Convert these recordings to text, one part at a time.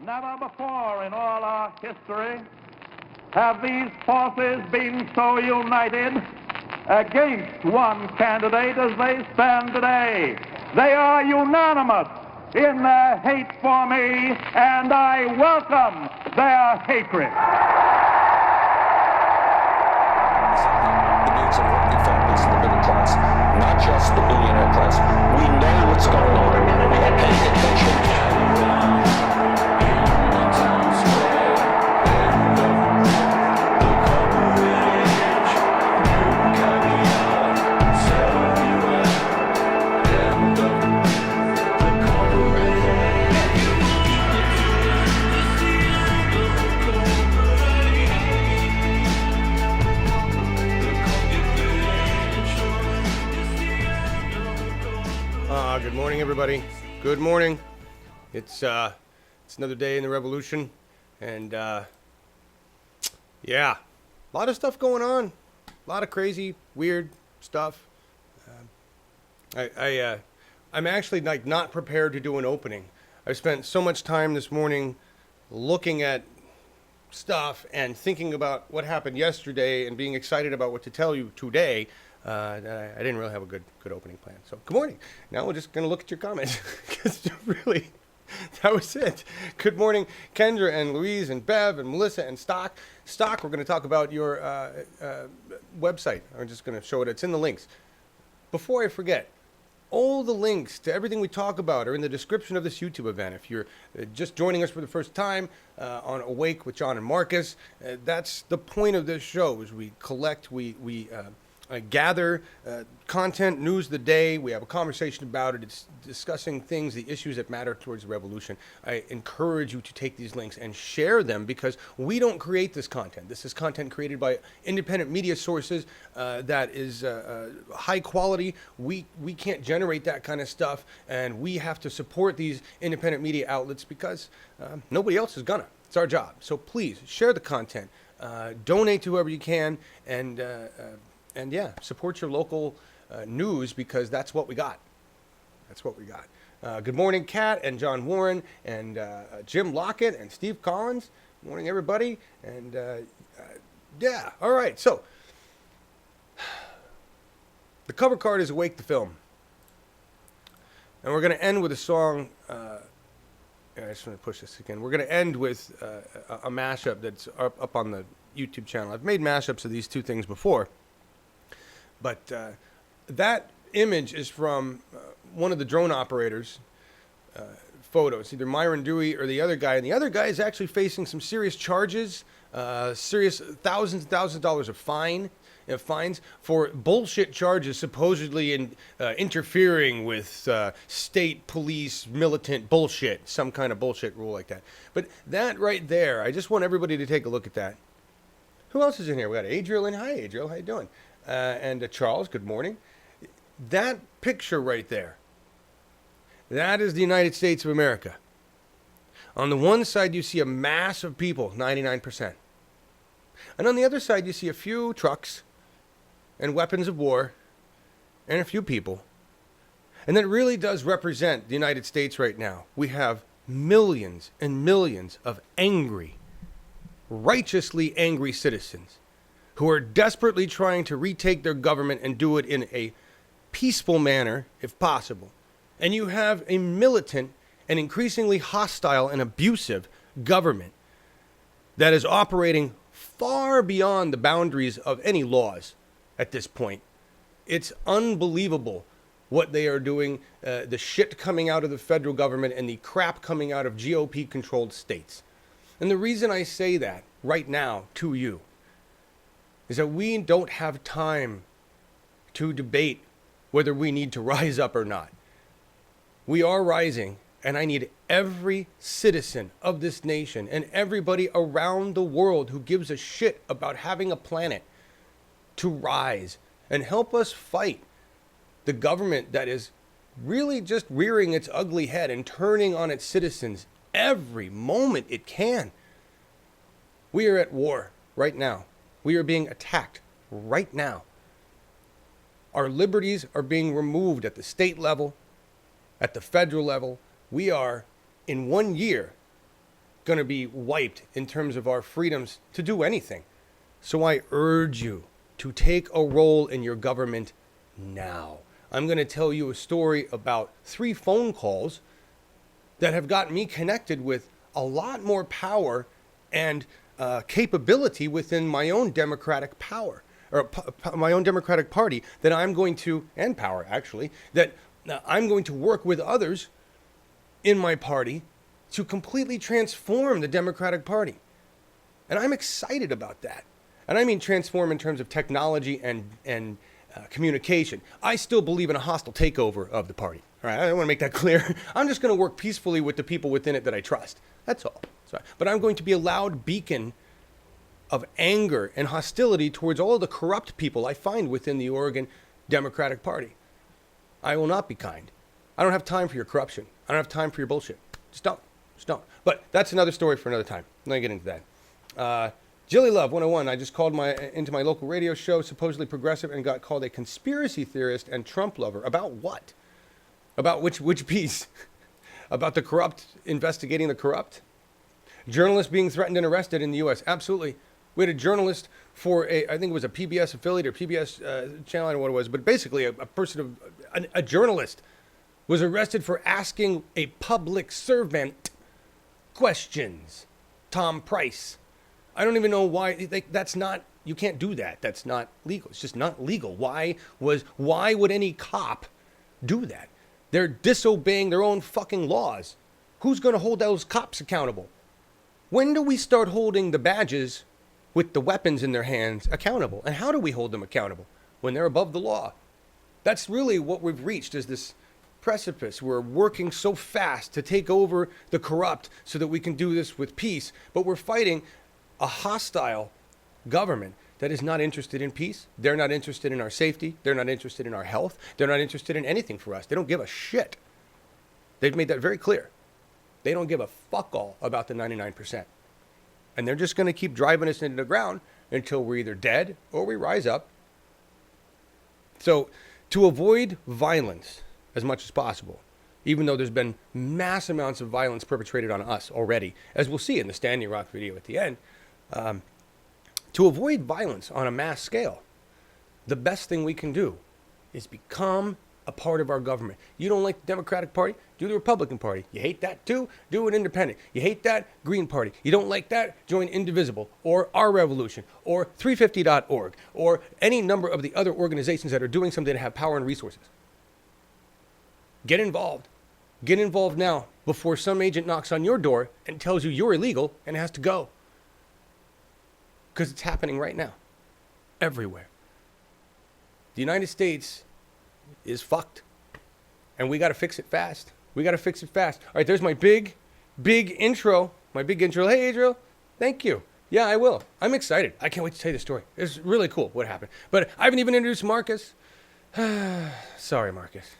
Never before in all our history have these forces been so united against one candidate as they stand today. They are unanimous in their hate for me, and I welcome their hatred. The needs of working families and the middle class, not just the billionaire class. We know what's going on. We are paying attention. Good morning, everybody. Good morning. It's another day in the revolution, and yeah, a lot of stuff going on, a lot of crazy, weird stuff. I'm actually not prepared to do an opening. I've spent so much time this morning looking at stuff and thinking about what happened yesterday and being excited about what to tell you today. I didn't really have a good opening plan. So, good morning. Now we're just going to look at your comments. Because really, that was it. Good morning, Kendra and Louise and Bev and Melissa and Stock. Stock, we're going to talk about your website. I'm just going to show it. It's in the links. Before I forget, all the links to everything we talk about are in the description of this YouTube event. If you're just joining us for the first time on Awake with John and Markus, that's the point of this show, is we collect, we gather content, news of the day. We have a conversation about it. It's discussing things, the issues that matter towards the revolution. I encourage you to take these links and share them, because we don't create this content. This is content created by independent media sources that is high quality. We can't generate that kind of stuff, and we have to support these independent media outlets because nobody else is gonna. It's our job. So please share the content, donate to whoever you can, and yeah, support your local news, because that's what we got. That's what we got. Good morning, Kat and John Warren and Jim Lockett and Steve Collins. Good morning, everybody. And yeah, all right. So the cover card is Awake the Film. And we're going to end with a song. I just want to push this again. We're going to end with a mashup that's up on the YouTube channel. I've made mashups of these two things before. But that image is from one of the drone operators' photos, either Myron Dewey or the other guy. And the other guy is actually facing some serious charges, serious thousands and thousands of dollars of fines for bullshit charges, supposedly interfering with state police militant bullshit, some kind of bullshit rule like that. But that right there, I just want everybody to take a look at that. Who else is in here? We got Adriel in. Hi, Adriel. How you doing? And Charles, good morning. That picture right there, that is the United States of America. On the one side, you see a mass of people, 99%. And on the other side, you see a few trucks and weapons of war and a few people. And that really does represent the United States right now. We have millions and millions of angry, righteously angry citizens who are desperately trying to retake their government and do it in a peaceful manner, if possible. And you have a militant and increasingly hostile and abusive government that is operating far beyond the boundaries of any laws at this point. It's unbelievable what they are doing, the shit coming out of the federal government and the crap coming out of GOP-controlled states. And the reason I say that right now to you is that we don't have time to debate whether we need to rise up or not. We are rising, and I need every citizen of this nation and everybody around the world who gives a shit about having a planet to rise and help us fight the government that is really just rearing its ugly head and turning on its citizens every moment it can. We are at war right now. We are being attacked right now. Our liberties are being removed at the state level, at the federal level. We are, in 1 year, going to be wiped in terms of our freedoms to do anything. So I urge you to take a role in your government now. I'm going to tell you a story about 3 phone calls that have gotten me connected with a lot more power and capability within my own democratic power, or my own democratic party, that I'm going to, and power actually, that I'm going to work with others in my party to completely transform the Democratic Party. And I'm excited about that. And I mean transform in terms of technology and communication. I still believe in a hostile takeover of the party. All right, I want to make that clear. I'm just going to work peacefully with the people within it that I trust. That's all. Sorry. But I'm going to be a loud beacon of anger and hostility towards all of the corrupt people I find within the Oregon Democratic Party. I will not be kind. I don't have time for your corruption. I don't have time for your bullshit. Just don't. But that's another story for another time. I'm not getting into that. Jilly Love 101. I just called into my local radio show, supposedly progressive, and got called a conspiracy theorist and Trump lover. About what? About which piece? About the corrupt, investigating the corrupt? Journalists being threatened and arrested in the U.S. Absolutely. We had a journalist for I think it was a PBS affiliate or PBS channel, I don't know what it was, but basically a journalist was arrested for asking a public servant questions. Tom Price. I don't even know why. You can't do that. That's not legal. It's just not legal. Why would any cop do that? They're disobeying their own fucking laws. Who's going to hold those cops accountable? When do we start holding the badges with the weapons in their hands accountable? And how do we hold them accountable? When they're above the law. That's really what we've reached, is this precipice. We're working so fast to take over the corrupt so that we can do this with peace, but we're fighting a hostile government that is not interested in peace. They're not interested in our safety. They're not interested in our health. They're not interested in anything for us. They don't give a shit. They've made that very clear. They don't give a fuck all about the 99%. And they're just going to keep driving us into the ground until we're either dead or we rise up. So to avoid violence as much as possible, even though there's been mass amounts of violence perpetrated on us already, as we'll see in the Standing Rock video at the end, to avoid violence on a mass scale, the best thing we can do is become a part of our government. You don't like the Democratic Party? Do the Republican Party. You hate that too? Do an independent. You hate that? Green Party. You don't like that? Join Indivisible or Our Revolution or 350.org or any number of the other organizations that are doing something to have power and resources. Get involved. Get involved now before some agent knocks on your door and tells you you're illegal and has to go. Because it's happening right now. Everywhere. The United States is fucked. And we got to fix it fast. We got to fix it fast. All right, there's my big intro. My big intro. Hey, Adriel. Thank you. Yeah, I will. I'm excited. I can't wait to tell you the story. It's really cool what happened. But I haven't even introduced Markus. Sorry, Markus.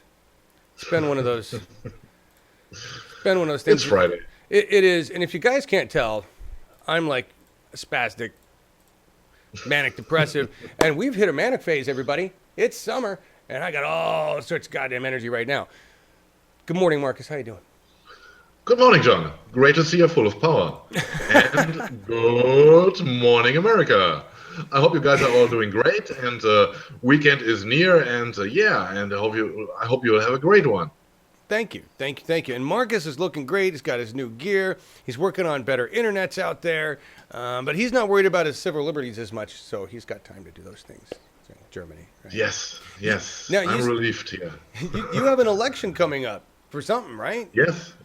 It's been one of those. Things. It's Friday. It is. And if you guys can't tell, I'm like a spastic, manic depressive. And we've hit a manic phase, everybody. It's summer. And I got all sorts of goddamn energy right now. Good morning, Markus. How you doing? Good morning, John. Great to see you full of power. And good morning, America. I hope you guys are all doing great. And weekend is near. And and I hope you'll have a great one. Thank you. And Markus is looking great. He's got his new gear. He's working on better internets out there. But he's not worried about his civil liberties as much. So he's got time to do those things. Germany. Right? Yes. Now, I'm relieved here. You have an election coming up for something, right?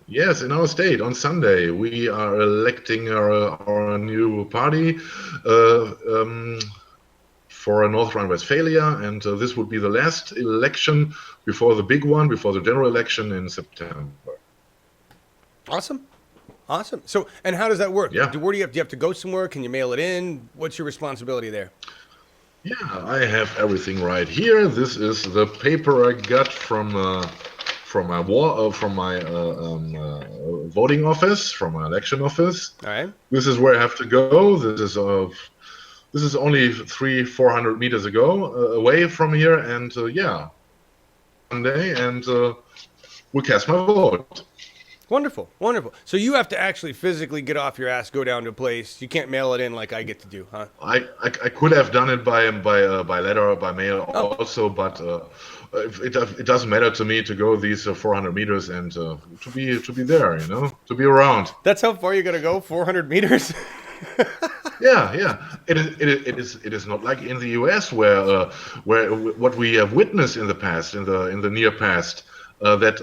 Yes, in our state on Sunday we are electing our new party for North Rhine-Westphalia, and this would be the last election before the big one, before the general election in September. Awesome. So, and how does that work? Yeah. Where do you have to go somewhere? Can you mail it in? What's your responsibility there? Yeah, I have everything right here. This is the paper I got from my voting office, from my election office. All right. This is where I have to go. This is only 300-400 meters away from here, and Sunday, and we cast my vote. Wonderful, wonderful. So you have to actually physically get off your ass, go down to a place. You can't mail it in like I get to do, huh? I could have done it by letter or by mail Oh. also, but it doesn't matter to me to go these 400 meters and to be there, to be around. That's how far you're gonna go, 400 meters. Yeah. It is not like in the U.S. where what we have witnessed in the past, in the near past, that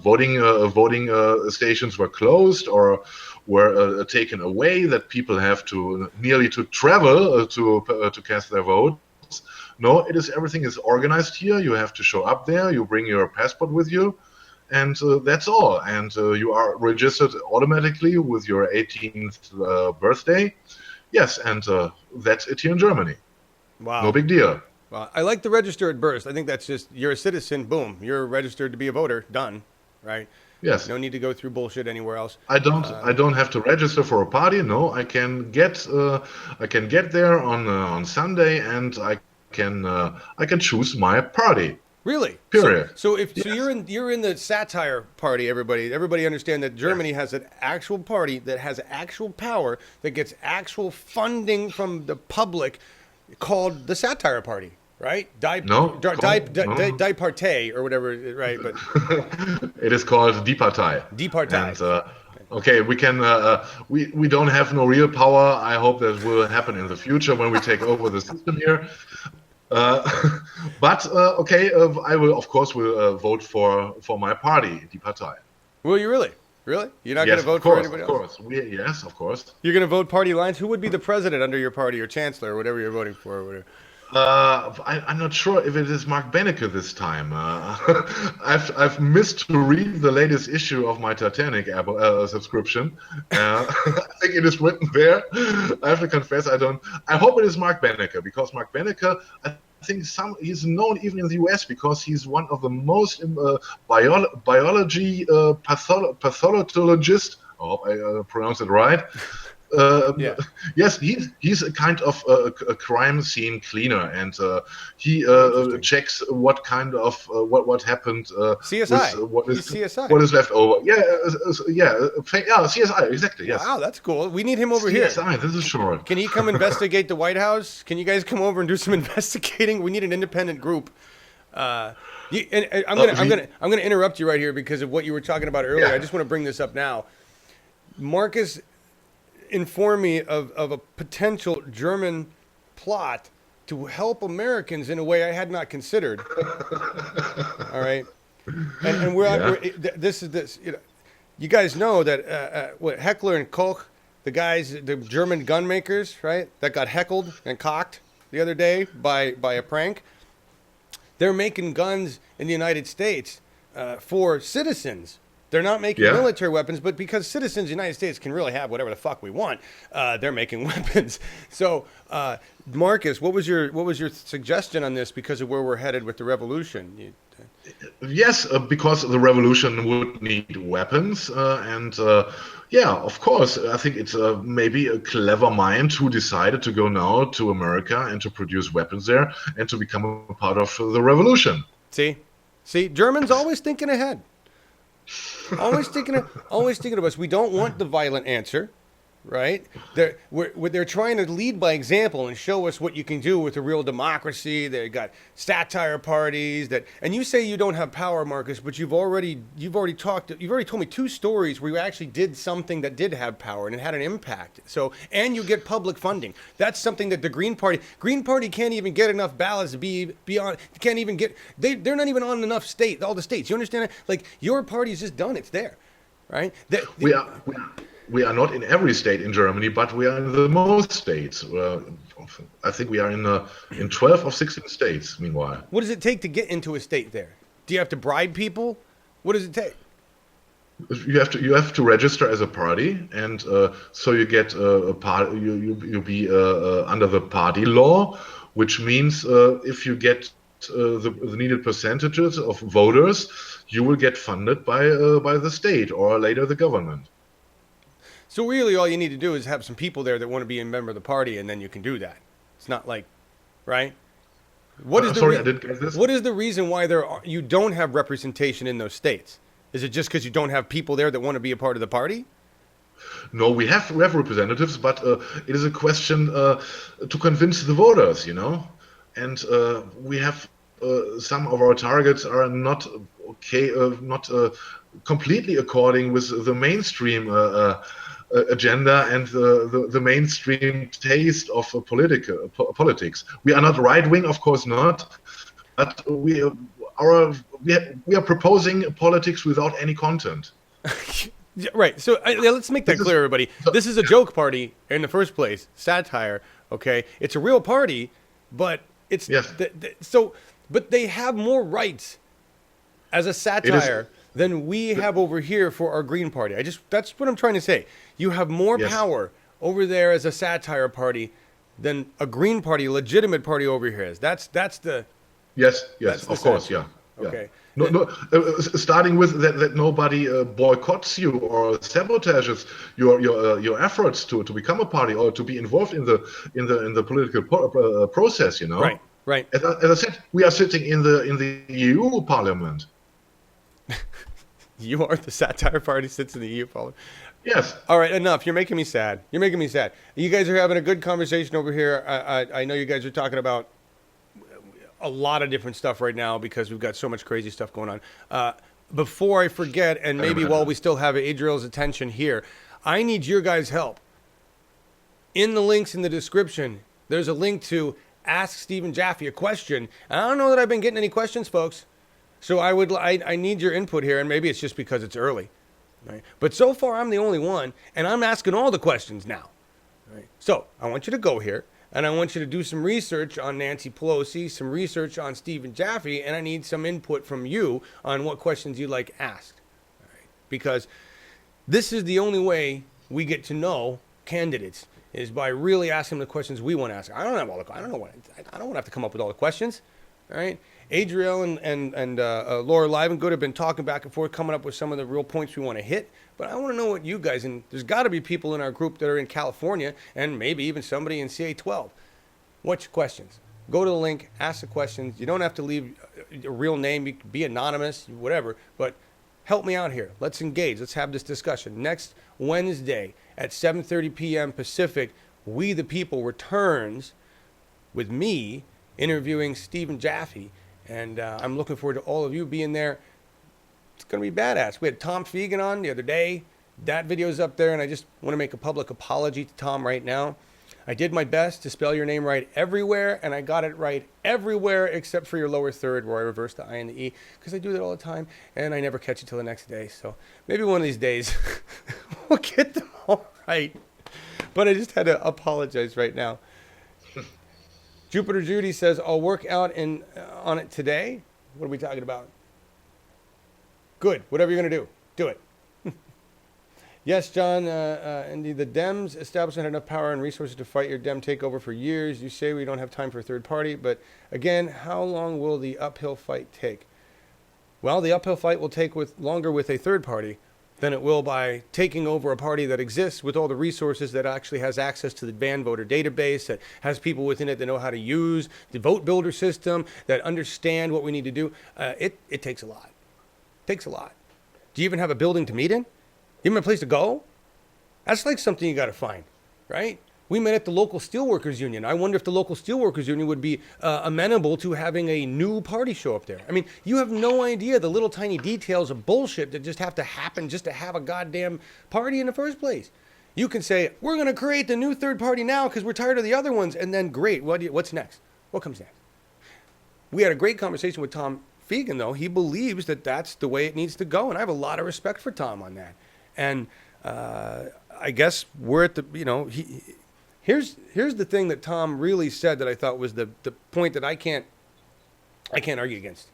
voting stations were closed or were taken away. That people have to nearly to travel to cast their votes. No, everything is organized here. You have to show up there. You bring your passport with you. And that's all. And you are registered automatically with your 18th birthday. Yes, and that's it here in Germany. Wow. No big deal. Well, I like the register at birth. I think that's just, you're a citizen, boom. You're registered to be a voter, done, right? Yes. No need to go through bullshit anywhere else. I don't have to register for a party. No, I can get there on Sunday, and I can choose my party. Really? Period. So you're in the satire party, everybody understand that Germany has an actual party that has actual power, that gets actual funding from the public, called the satire party, right? Die Partei or whatever, right? But it is called Die Partei. Die Partei. And, okay, we can we don't have no real power. I hope that will happen in the future when we take over the system here. But okay, I will of course vote for my party, Die Partei. Will you really? Really? You're not Yes, going to vote of course, for anybody of else? course. Yes, of course. You're going to vote party lines? Who would be the president under your party, or chancellor, or whatever you're voting for, or whatever? I'm not sure if it is Mark Benecke this time. I've missed to read the latest issue of my Titanic subscription. I think it is written there. I have to confess, I don't. I hope it is Mark Benecke, because Mark Benecke, I think he's known even in the U.S. because he's one of the most biology pathologists. I hope I pronounced it right. Yeah. Yes, he's a kind of a crime scene cleaner, and he checks what kind of what happened. CSI. With, what is CSI. What is left over? Yeah, CSI. Exactly. Yes. Wow, that's cool. We need him over here. CSI. This is short. Can he come investigate the White House? Can you guys come over and do some investigating? We need an independent group. I'm gonna interrupt you right here because of what you were talking about earlier. Yeah. I just want to bring this up now. Marcus informed me of a potential German plot to help Americans in a way I had not considered. All right, this. You guys know that what Heckler and Koch, the guys, the German gun makers, right? That got heckled and cocked the other day by a prank. They're making guns in the United States for citizens. They're not making military weapons, but because citizens of the United States can really have whatever the fuck we want, they're making weapons. So, Marcus, what was your suggestion on this because of where we're headed with the revolution? Yes, because the revolution would need weapons, and of course, I think it's maybe a clever mind who decided to go now to America and to produce weapons there and to become a part of the revolution. See, Germans always thinking ahead. Always thinking of us. We don't want the violent answer, right? They're trying to lead by example and show us what you can do with a real democracy. They got satire parties and you say you don't have power, Marcus, but you've already told me two stories where you actually did something that did have power and it had an impact. So, and you get public funding. That's something that the Green Party can't even get enough ballots to be beyond. Can't even get. They're not even on enough all the states. You understand that? Like your party's just done. It's there, right? We are not in every state in Germany, but we are in the most states. I think we are in 12 of 16 states, meanwhile. What does it take to get into a state there? Do you have to bribe people? What does it take? You have to register as a party, and so you get a party. You be under the party law, which means if you get the needed percentages of voters, you will get funded by the state or later the government. So really, all you need to do is have some people there that want to be a member of the party, and then you can do that. It's not like, right? I didn't get this. What is the reason why you don't have representation in those states? Is it just because you don't have people there that want to be a part of the party? No, we have representatives, but it is a question to convince the voters, and we have some of our targets are not okay, not completely according with the mainstream agenda and the mainstream taste of politics. We are not right wing, of course not, but we are proposing politics without any content. Yeah, right. So let's make that clear, everybody. This is a joke party in the first place, satire. Okay, it's a real party, but it's Yes. But they have more rights as a satire than we have over here for our Green Party. That's what I'm trying to say. You have more power over there as a satire party than a Green Party, legitimate party over here is. That's the Yes, That's the of course, satire. yeah. Okay. No, starting with that nobody boycotts you or sabotages your efforts to become a party or to be involved in the political process. Right. As I said, we are sitting in the EU Parliament. You are the satire party sits in the EU Parliament. Yes. All right, enough. You're making me sad. You guys are having a good conversation over here. I know you guys are talking about a lot of different stuff right now because we've got so much crazy stuff going on. Before I forget, and maybe while we still have Adriel's attention here, I need your guys' help. In the links in the description, there's a link to Ask Stephen Jaffe a question. I don't know that I've been getting any questions, folks. So I need your input here, and maybe it's just because it's early. Right? But so far, I'm the only one, and I'm asking all the questions now. Right? So I want you to go here. And I want you to do some research on Nancy Pelosi, some research on Stephen Jaffe, and I need some input from you on what questions you'd like asked. All right? Because this is the only way we get to know candidates is by really asking them the questions we want to ask. I don't want to have to come up with all the questions. All right? Adriel and Laura Livengood have been talking back and forth, coming up with some of the real points we want to hit. But I want to know what you guys, and there's got to be people in our group that are in California and maybe even somebody in CA12. What's your questions? Go to the link, ask the questions. You don't have to leave a real name. You can be anonymous, whatever. But help me out here. Let's engage. Let's have this discussion. Next Wednesday at 7:30 p.m. Pacific, We the People returns with me interviewing Stephen Jaffe. And I'm looking forward to all of you being there. It's going to be badass. We had Tom Fegan on the other day. That video's up there, and I just want to make a public apology to Tom right now. I did my best to spell your name right everywhere, and I got it right everywhere except for your lower third where I reversed the I and the E, because I do that all the time, and I never catch it till the next day. So maybe one of these days we'll get them all right. But I just had to apologize right now. Jupiter Judy says, I'll work out on it today. What are we talking about? Good. Whatever you're going to do, do it. Yes, John, Indy, the Dems establishment had enough power and resources to fight your Dem takeover for years. You say we don't have time for a third party, but again, how long will the uphill fight take? Well, the uphill fight will take longer with a third party than it will by taking over a party that exists with all the resources, that actually has access to the van voter database, that has people within it that know how to use the vote builder system, that understand what we need to do. It takes a lot. Takes a lot. Do you even have a building to meet in? You even have a place to go? That's like something you got to find, right? We met at the local steelworkers union. I wonder if the local steelworkers union would be amenable to having a new party show up there. I mean, you have no idea the little tiny details of bullshit that just have to happen just to have a goddamn party in the first place. You can say, we're going to create the new third party now because we're tired of the other ones. And then, great, what's next? What comes next? We had a great conversation with Tom Fegan, though. He believes that that's the way it needs to go. And I have a lot of respect for Tom on that. And I guess we're at the, here's the thing that Tom really said that I thought was the point that I can't argue against.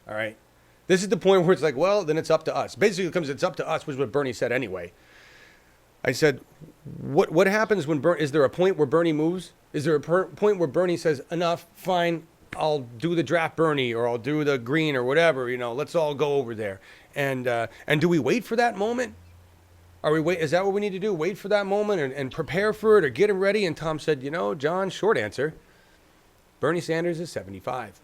All right. This is the point where it's like, well, then it's up to us. Basically, it comes, it's up to us, which is what Bernie said anyway. I said, what happens when is there a point where Bernie moves? Is there a point where Bernie says, enough, fine, I'll do the draft Bernie, or I'll do the green, or whatever, let's all go over there. And do we wait for that moment? Is that what we need to do? Wait for that moment and prepare for it, or get him ready? And Tom said, John, short answer, Bernie Sanders is 75.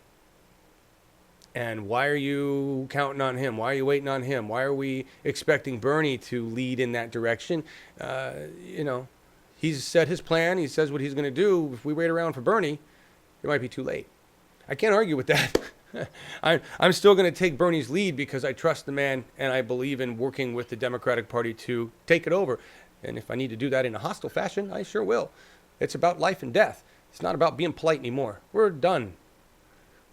And why are you counting on him? Why are you waiting on him? Why are we expecting Bernie to lead in that direction? You know, he's set his plan. He says what he's going to do. If we wait around for Bernie, it might be too late. I can't argue with that. I'm still going to take Bernie's lead because I trust the man and I believe in working with the Democratic Party to take it over. And if I need to do that in a hostile fashion, I sure will. It's about life and death. It's not about being polite anymore. We're done.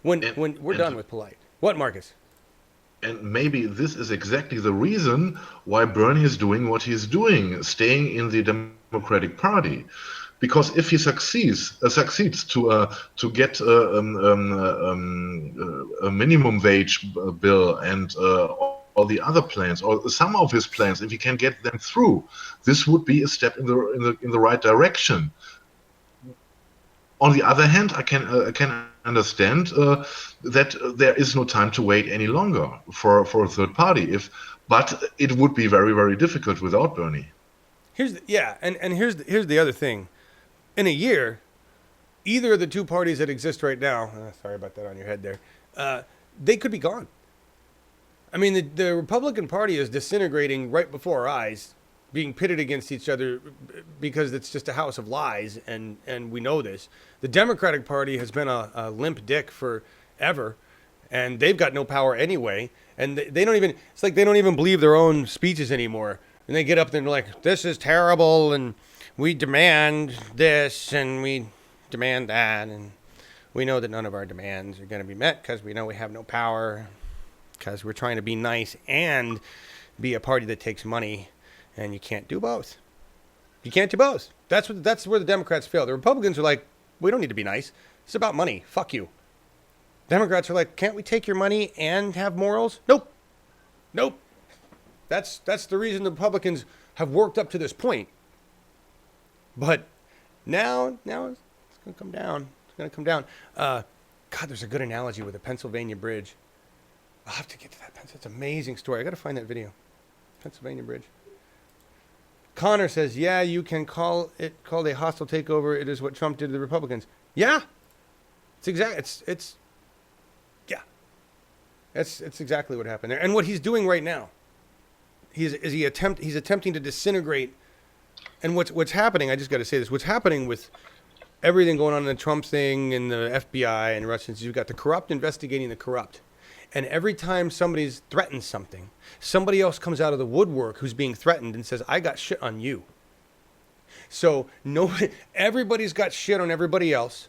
When we're done with polite. What, Marcus? And maybe this is exactly the reason why Bernie is doing what he's doing, staying in the Democratic Party. Because if he succeeds to get a minimum wage bill and all the other plans, or some of his plans, if he can get them through, this would be a step in the right direction. On the other hand, I can understand that there is no time to wait any longer for a third party. But it would be very, very difficult without Bernie. Here's the other thing. In a year, either of the two parties that exist right now, sorry about that on your head there, they could be gone. I mean, the Republican Party is disintegrating right before our eyes, being pitted against each other because it's just a house of lies, and we know this. The Democratic Party has been a limp dick forever, and they've got no power anyway, and they don't even, it's like they don't even believe their own speeches anymore. And they get up there and they're like, this is terrible, and we demand this, and we demand that, and we know that none of our demands are going to be met because we know we have no power, because we're trying to be nice and be a party that takes money, and you can't do both. You can't do both. That's where the Democrats fail. The Republicans are like, we don't need to be nice. It's about money. Fuck you. Democrats are like, can't we take your money and have morals? Nope. That's the reason the Republicans have worked up to this point. But now it's going to come down. It's going to come down. God, there's a good analogy with the Pennsylvania Bridge. I'll have to get to that. It's an amazing story. I got to find that video. Pennsylvania Bridge. Connor says, yeah, you can call it called a hostile takeover. It is what Trump did to the Republicans. Yeah. It's exactly what happened there. And what he's doing right now, he's attempting to disintegrate. And what's happening, I just got to say this, what's happening with everything going on in the Trump thing and the FBI and Russians, you've got the corrupt investigating the corrupt. And every time somebody's threatened something, somebody else comes out of the woodwork who's being threatened and says, I got shit on you. So everybody's got shit on everybody else.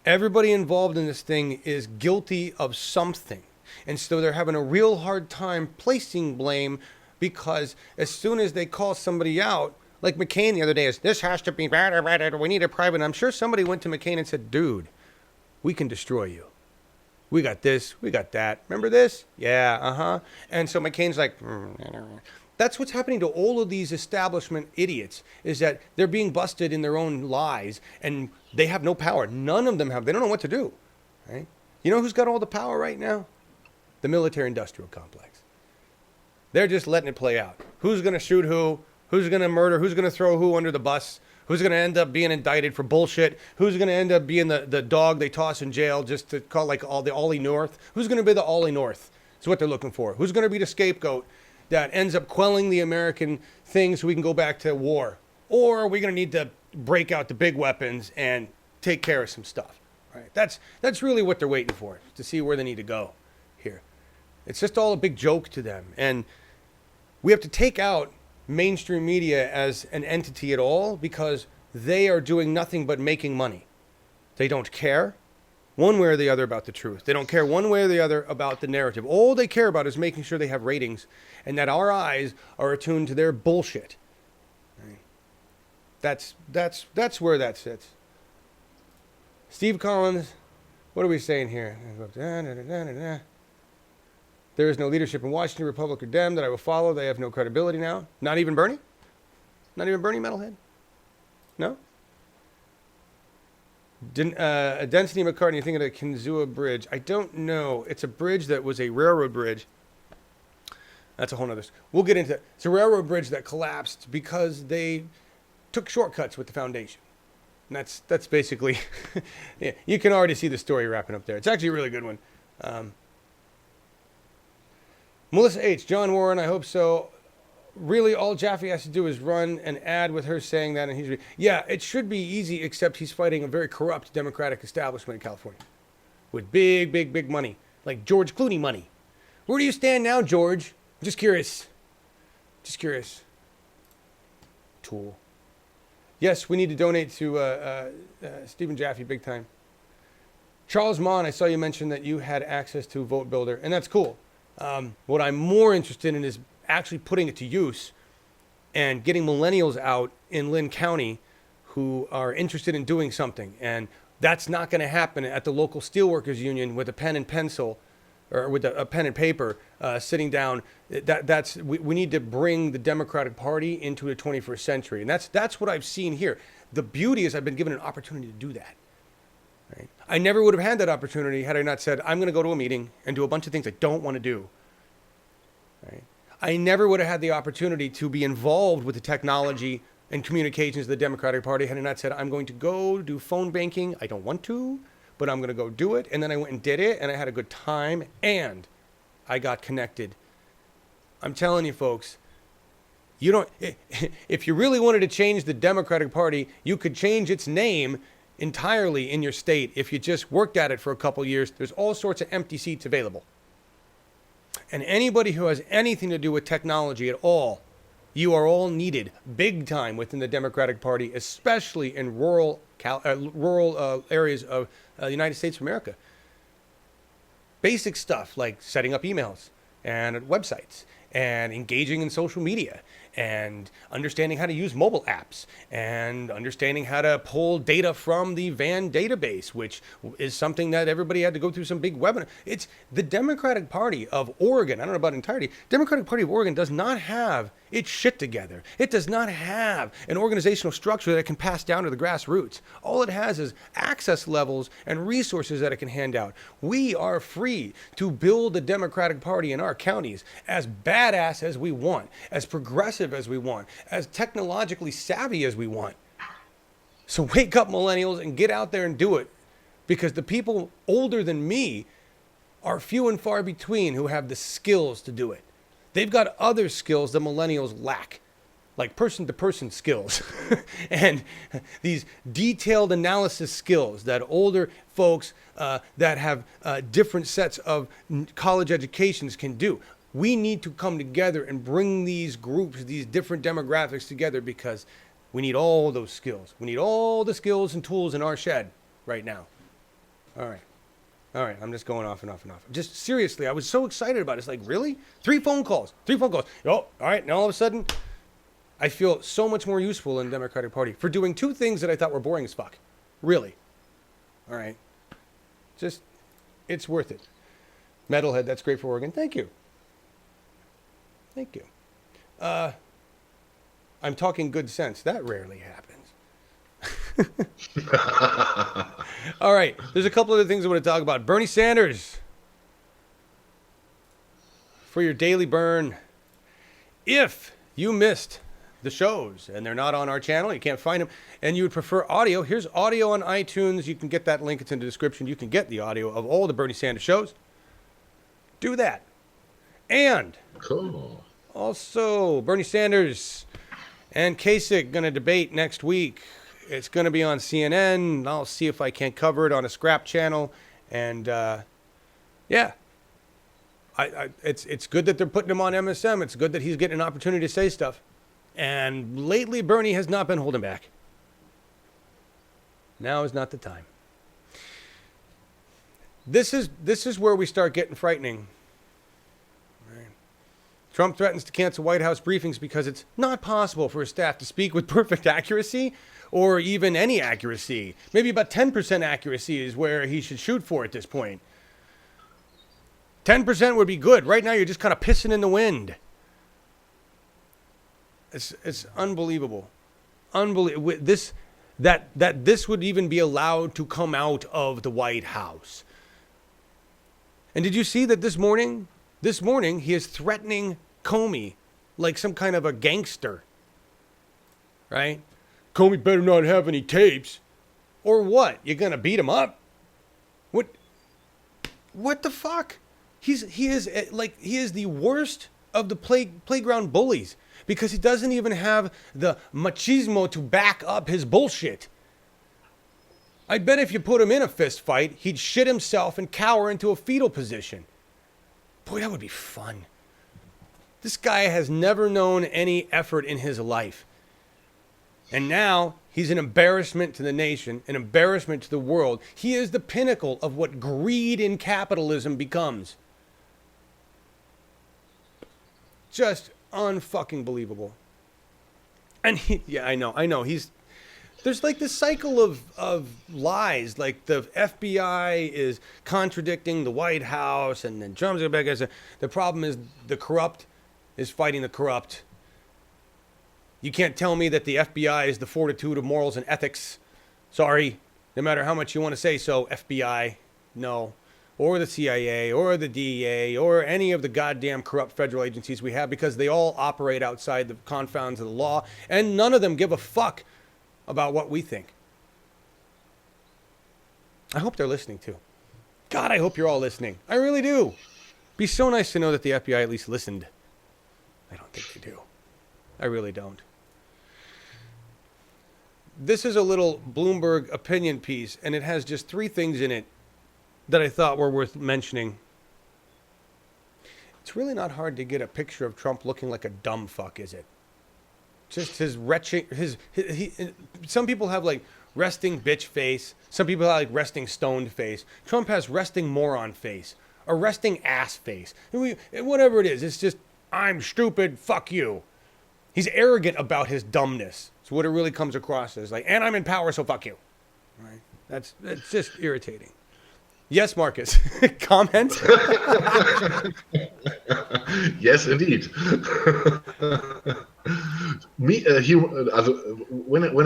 Everybody involved in this thing is guilty of something. And so they're having a real hard time placing blame, because as soon as they call somebody out, like McCain the other day, this has to be bad, we need a private. And I'm sure somebody went to McCain and said, dude, we can destroy you. We got this, we got that. Remember this? Yeah, And so McCain's like, That's what's happening to all of these establishment idiots, is that they're being busted in their own lies, and they have no power. None of them have. They don't know what to do, right? You know who's got all the power right now? The military-industrial complex. They're just letting it play out. Who's going to shoot who? Who's going to murder? Who's going to throw who under the bus? Who's going to end up being indicted for bullshit? Who's going to end up being the dog they toss in jail just to call like all the Ollie North? Who's going to be the Ollie North? Is what they're looking for. Who's going to be the scapegoat that ends up quelling the American thing so we can go back to war? Or are we going to need to break out the big weapons and take care of some stuff? Right? That's really what they're waiting for, to see where they need to go here. It's just all a big joke to them. And we have to take out mainstream media as an entity at all, because they are doing nothing but making money. They don't care one way or the other about the truth. They don't care one way or the other about the narrative. All they care about is making sure they have ratings and that our eyes are attuned to their bullshit. Right? That's where that sits. Steve Collins, what are we saying here? There is no leadership in Washington, Republic or Dem, that I will follow. They have no credibility now. Not even Bernie? Not even Bernie, metalhead? No? Density McCartney, thinking of the Kinzua Bridge. I don't know. It's a bridge that was a railroad bridge. That's a whole nother. We'll get into it. It's a railroad bridge that collapsed because they took shortcuts with the foundation. And that's basically, yeah, you can already see the story wrapping up there. It's actually a really good one. Melissa H. John Warren, I hope so. Really, all Jaffe has to do is run an ad with her saying that, and he's... Yeah, it should be easy, except he's fighting a very corrupt Democratic establishment in California. With big, big, big money. Like George Clooney money. Where do you stand now, George? Just curious. Just curious. Tool. Yes, we need to donate to Stephen Jaffe big time. Charles Mon, I saw you mention that you had access to Vote Builder, and that's cool. What I'm more interested in is actually putting it to use and getting millennials out in Lynn County who are interested in doing something. And that's not going to happen at the local steelworkers union with a pen and pencil or with a pen and paper sitting down. We need to bring the Democratic Party into the 21st century. And that's what I've seen here. The beauty is I've been given an opportunity to do that. Right? I never would have had that opportunity had I not said, I'm going to go to a meeting and do a bunch of things I don't want to do. Right? I never would have had the opportunity to be involved with the technology and communications of the Democratic Party had I not said, I'm going to go do phone banking. I don't want to, but I'm going to go do it. And then I went and did it, and I had a good time, and I got connected. I'm telling you, folks, you don't. If you really wanted to change the Democratic Party, you could change its name entirely in your state if you just worked at it for a couple years. There's all sorts of empty seats available. And anybody who has anything to do with technology at all, you are all needed big time within the Democratic Party, especially in rural areas of the United States of America. Basic stuff like setting up emails and websites and engaging in social media and understanding how to use mobile apps and understanding how to pull data from the VAN database, which is something that everybody had to go through some big webinar. It's the Democratic Party of Oregon. I don't know about entirety. Democratic Party of Oregon does not have its shit together. It does not have an organizational structure that it can pass down to the grassroots. All it has is access levels and resources that it can hand out. We are free to build the Democratic Party in our counties as badass as we want, as progressive as we want, as technologically savvy as we want. So wake up, millennials, and get out there and do it, because the people older than me are few and far between who have the skills to do it. They've got other skills that millennials lack, like person-to-person skills and these detailed analysis skills that older folks that have different sets of college educations can do. We need to come together and bring these groups, these different demographics together, because we need all those skills. We need all the skills and tools in our shed right now. All right, I'm just going off and off and off. Just seriously, I was so excited about it. It's like, really? 3 phone calls. Oh, all right, now all of a sudden, I feel so much more useful in the Democratic Party for doing 2 things that I thought were boring as fuck. Really. All right. Just, it's worth it. Metalhead, that's great for Oregon. Thank you. Thank you. I'm talking good sense. That rarely happens. All right. There's a couple other things I want to talk about. Bernie Sanders. For your daily burn. If you missed the shows and they're not on our channel, you can't find them, and you would prefer audio, here's audio on iTunes. You can get that link. It's in the description. You can get the audio of all the Bernie Sanders shows. Do that. And Cool. Also, Bernie Sanders and Kasich going to debate next week. It's going to be on CNN. I'll see if I can cover it on a scrap channel. And yeah, it's good that they're putting him on MSM. It's good that he's getting an opportunity to say stuff. And lately, Bernie has not been holding back. Now is not the time. This is where we start getting frightening. Trump threatens to cancel White House briefings because it's not possible for his staff to speak with perfect accuracy or even any accuracy. Maybe about 10% accuracy is where he should shoot for at this point. 10% would be good. Right now, you're just kind of pissing in the wind. It's unbelievable. Unbelievable. That this would even be allowed to come out of the White House. And did you see that this morning he is threatening Comey like some kind of a gangster, right? Comey better not have any tapes. Or what? You're going to beat him up? What the fuck? he is the worst of the playground bullies because he doesn't even have the machismo to back up his bullshit. I bet if you put him in a fist fight, he'd shit himself and cower into a fetal position. Boy, that would be fun. This guy has never known any effort in his life. And now he's an embarrassment to the nation, an embarrassment to the world. He is the pinnacle of what greed in capitalism becomes. Just unfucking believable. And I know. There's like this cycle of lies. Like the FBI is contradicting the White House, and then Trump's back as the problem is the corrupt is fighting the corrupt. You can't tell me that the FBI is the fortitude of morals and ethics. Sorry, no matter how much you want to say so, FBI, no. Or the CIA, or the DEA, or any of the goddamn corrupt federal agencies we have, because they all operate outside the confines of the law, and none of them give a fuck about what we think. I hope they're listening too. God, I hope you're all listening. I really do. Be so nice to know that the FBI at least listened. I don't think they do. I really don't. This is a little Bloomberg opinion piece, and it has just 3 things in it that I thought were worth mentioning. It's really not hard to get a picture of Trump looking like a dumb fuck, is it? Just his retching, some people have like resting bitch face. Some people have like resting stoned face. Trump has resting moron face or resting ass face. Whatever it is, it's just, I'm stupid, fuck you. He's arrogant about his dumbness. It's what it really comes across as. Like, and I'm in power, so fuck you. Right? That's just irritating. Yes, Marcus. Comment? Yes, indeed. When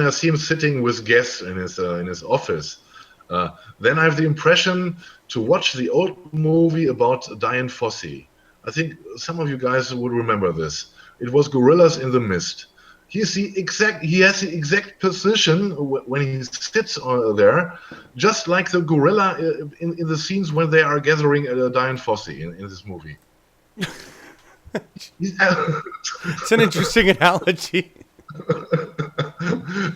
I see him sitting with guests in his office, then I have the impression to watch the old movie about Dian Fossey. I think some of you guys would remember this. It was Gorillas in the Mist. He has the exact position when he sits there, just like the gorilla in the scenes when they are gathering Dian Fossey in this movie. It's an interesting analogy.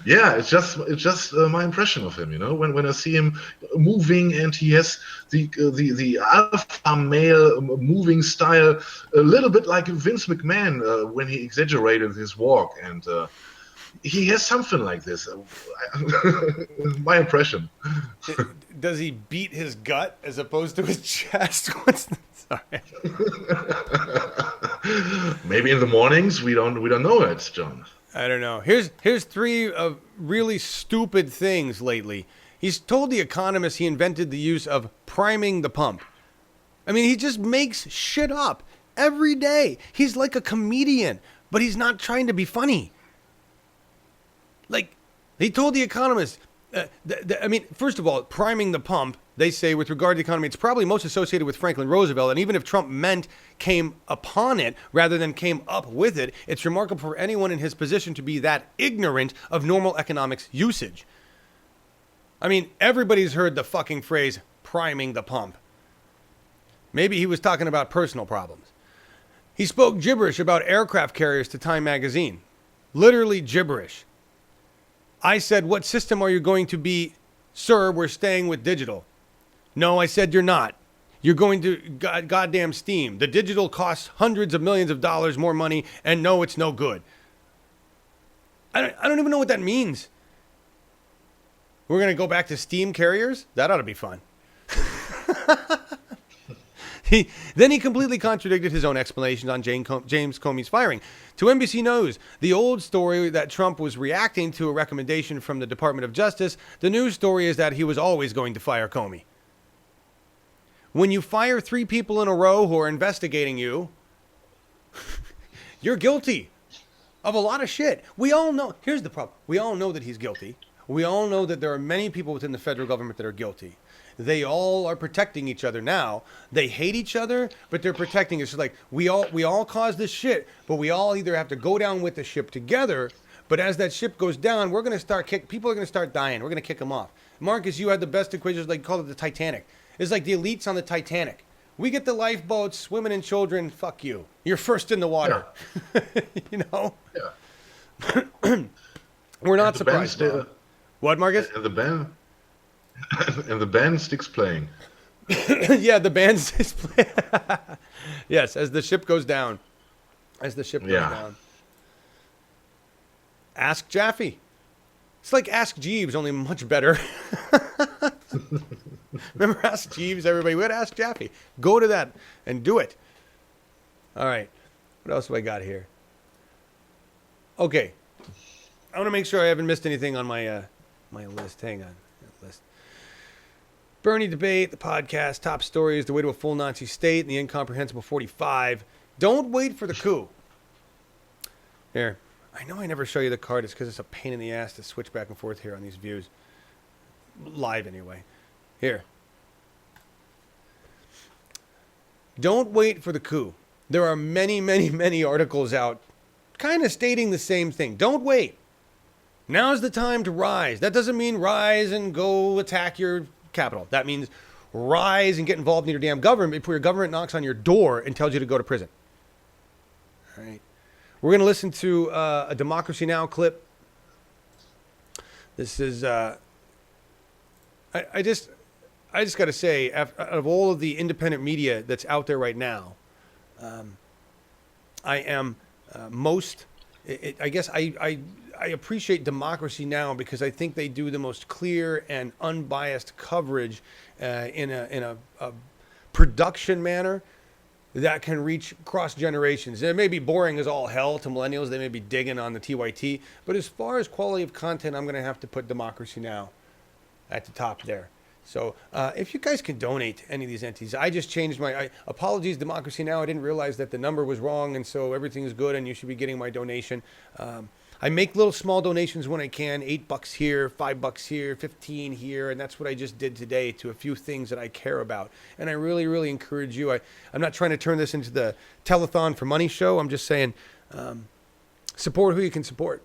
Yeah, it's just my impression of him. You know, when I see him moving and he has the alpha male moving style, a little bit like Vince McMahon when he exaggerated his walk, and he has something like this. My impression. Does he beat his gut as opposed to his chest? Sorry. Maybe in the mornings we don't know it, John. I don't know. Here's 3 of really stupid things lately. He's told The Economist he invented the use of priming the pump. I mean, he just makes shit up every day. He's like a comedian, but he's not trying to be funny. Like, he told The Economist, first of all, priming the pump, they say with regard to the economy, it's probably most associated with Franklin Roosevelt. And even if Trump came upon it rather than came up with it, it's remarkable for anyone in his position to be that ignorant of normal economics usage. I mean, everybody's heard the fucking phrase priming the pump. Maybe he was talking about personal problems. He spoke gibberish about aircraft carriers to Time magazine. Literally gibberish. I said, what system are you going to be? Sir, we're staying with digital. No, I said you're not. You're going to goddamn Steam. The digital costs hundreds of millions of dollars more money, and no, it's no good. I don't even know what that means. We're going to go back to Steam carriers? That ought to be fun. Then he completely contradicted his own explanations on James Comey's firing. To NBC News, the old story that Trump was reacting to a recommendation from the Department of Justice, the new story is that he was always going to fire Comey. When you fire 3 people in a row who are investigating you, you're guilty of a lot of shit. We all know. Here's the problem. We all know that he's guilty. We all know that there are many people within the federal government that are guilty. They all are protecting each other now. They hate each other, but they're protecting us. Like we all caused this shit, but we all either have to go down with the ship together. But as that ship goes down, we're going to people are going to start dying. We're going to kick them off. Marcus, you had the best equations, like call it the Titanic. It's like the elites on the Titanic. We get the lifeboats, women and children. Fuck you. You're first in the water. Yeah. You know? Yeah. We're not And the band surprised. Bob. What, Marcus? And the band sticks playing. Yeah, the band's playing. Yes, as the ship goes down. As the ship goes down. Ask Jaffe. It's like Ask Jeeves, only much better. Remember Ask Jeeves, everybody? We got to Ask Jaffe. Go to that and do it. All right. What else have I got here? Okay. I want to make sure I haven't missed anything on my my list. Hang on. List. Bernie debate, the podcast, top stories, the way to a full Nazi state, and the incomprehensible 45. Don't wait for the coup. Here. I know I never show you the card. It's because it's a pain in the ass to switch back and forth here on these views. Live, anyway. Here. Don't wait for the coup. There are many, many, many articles out kind of stating the same thing. Don't wait. Now's the time to rise. That doesn't mean rise and go attack your capital. That means rise and get involved in your damn government before your government knocks on your door and tells you to go to prison. All right. We're going to listen to a Democracy Now! Clip. This is, I just got to say, out of all of the independent media that's out there right now, I am I guess I appreciate Democracy Now! Because I think they do the most clear and unbiased coverage in a production manner that can reach cross generations. It may be boring as all hell to millennials. They may be digging on the TYT. But as far as quality of content, I'm going to have to put Democracy Now! At the top there. So if you guys can donate to any of these entities, I just changed my apologies, Democracy Now! I didn't realize that the number was wrong, and so everything is good, and you should be getting my donation. I make little small donations when I can, $8 here, $5 here, 15 here, and that's what I just did today to a few things that I care about. And I really, really encourage you. I'm not trying to turn this into the telethon for money show. I'm just saying support who you can support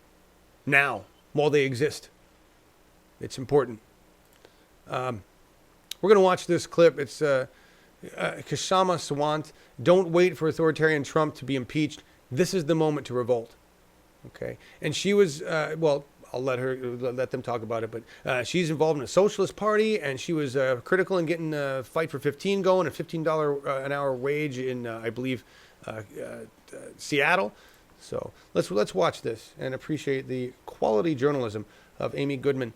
now while they exist. It's important. We're going to watch this clip. It's Kshama Sawant. Don't wait for authoritarian Trump to be impeached. This is the moment to revolt. Okay. And she was, well, I'll let them talk about it, but she's involved in a socialist party, and she was critical in getting Fight for 15 going, a $15 an hour wage in, I believe, Seattle. So let's watch this and appreciate the quality journalism of Amy Goodman.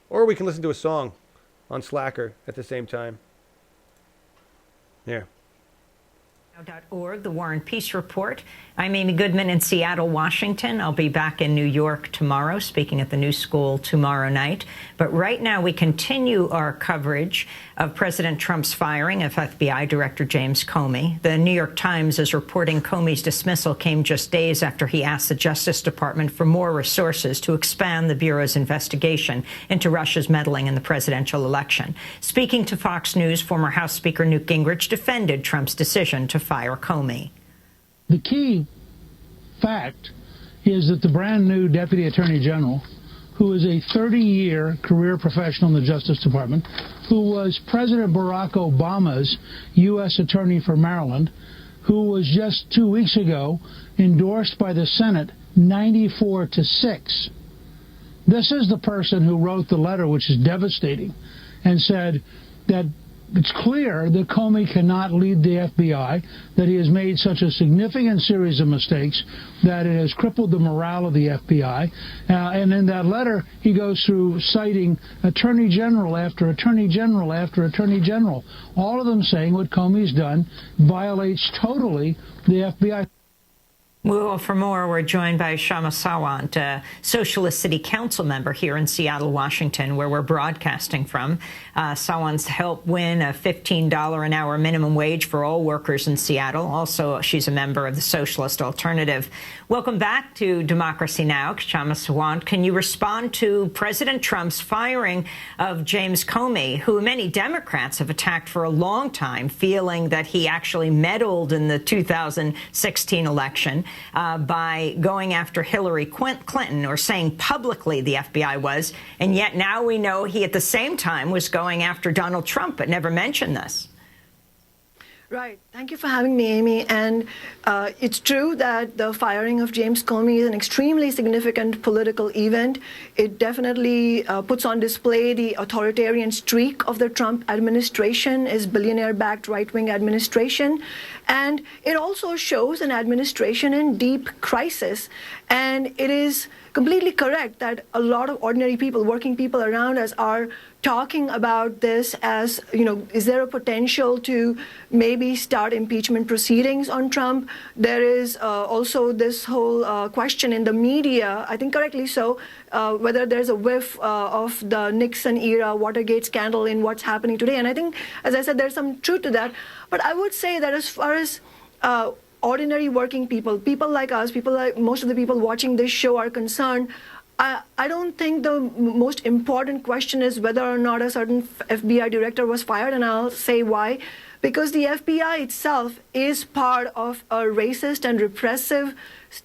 Or we can listen to a song on Slacker at the same time. Here. .org, the War and Peace Report. I'm Amy Goodman in Seattle, Washington. I'll be back in New York tomorrow, speaking at the New School tomorrow night. But right now, we continue our coverage of President Trump's firing of FBI Director James Comey. The New York Times is reporting Comey's dismissal came just days after he asked the Justice Department for more resources to expand the Bureau's investigation into Russia's meddling in the presidential election. Speaking to Fox News, former House Speaker Newt Gingrich defended Trump's decision to fire Comey. The key fact is that the brand new Deputy Attorney General, who is a 30-year career professional in the Justice Department, who was President Barack Obama's U.S. Attorney for Maryland, who was just 2 weeks ago endorsed by the Senate 94-6. This is the person who wrote the letter, which is devastating, and said that it's clear that Comey cannot lead the FBI, that he has made such a significant series of mistakes that it has crippled the morale of the FBI. And in that letter, he goes through citing Attorney General after Attorney General after Attorney General, all of them saying what Comey's done violates totally the FBI. Well, for more, we're joined by Kshama Sawant, a Socialist City Council member here in Seattle, Washington, where we're broadcasting from. Sawant's helped win a $15 an hour minimum wage for all workers in Seattle. Also, she's a member of the Socialist Alternative. Welcome back to Democracy Now!, Kshama Sawant. Can you respond to President Trump's firing of James Comey, who many Democrats have attacked for a long time, feeling that he actually meddled in the 2016 election? by going after Hillary Clinton, or saying publicly the FBI was, and yet now we know he at the same time was going after Donald Trump, but never mentioned this. Right. Thank you for having me, Amy. And it's true that the firing of James Comey is an extremely significant political event. It definitely puts on display the authoritarian streak of the Trump administration, his billionaire-backed right-wing administration. And it also shows an administration in deep crisis. And it is completely correct that a lot of ordinary people, working people around us, are talking about this as, is there a potential to maybe start impeachment proceedings on Trump? There is also this whole question in the media, I think correctly so, whether there's a whiff of the Nixon-era Watergate scandal in what's happening today. And I think, as I said, there's some truth to that. But I would say that as far as ordinary working people, people like us, people like most of the people watching this show are concerned, I don't think the most important question is whether or not a certain FBI director was fired, and I'll say why. Because the FBI itself is part of a racist and repressive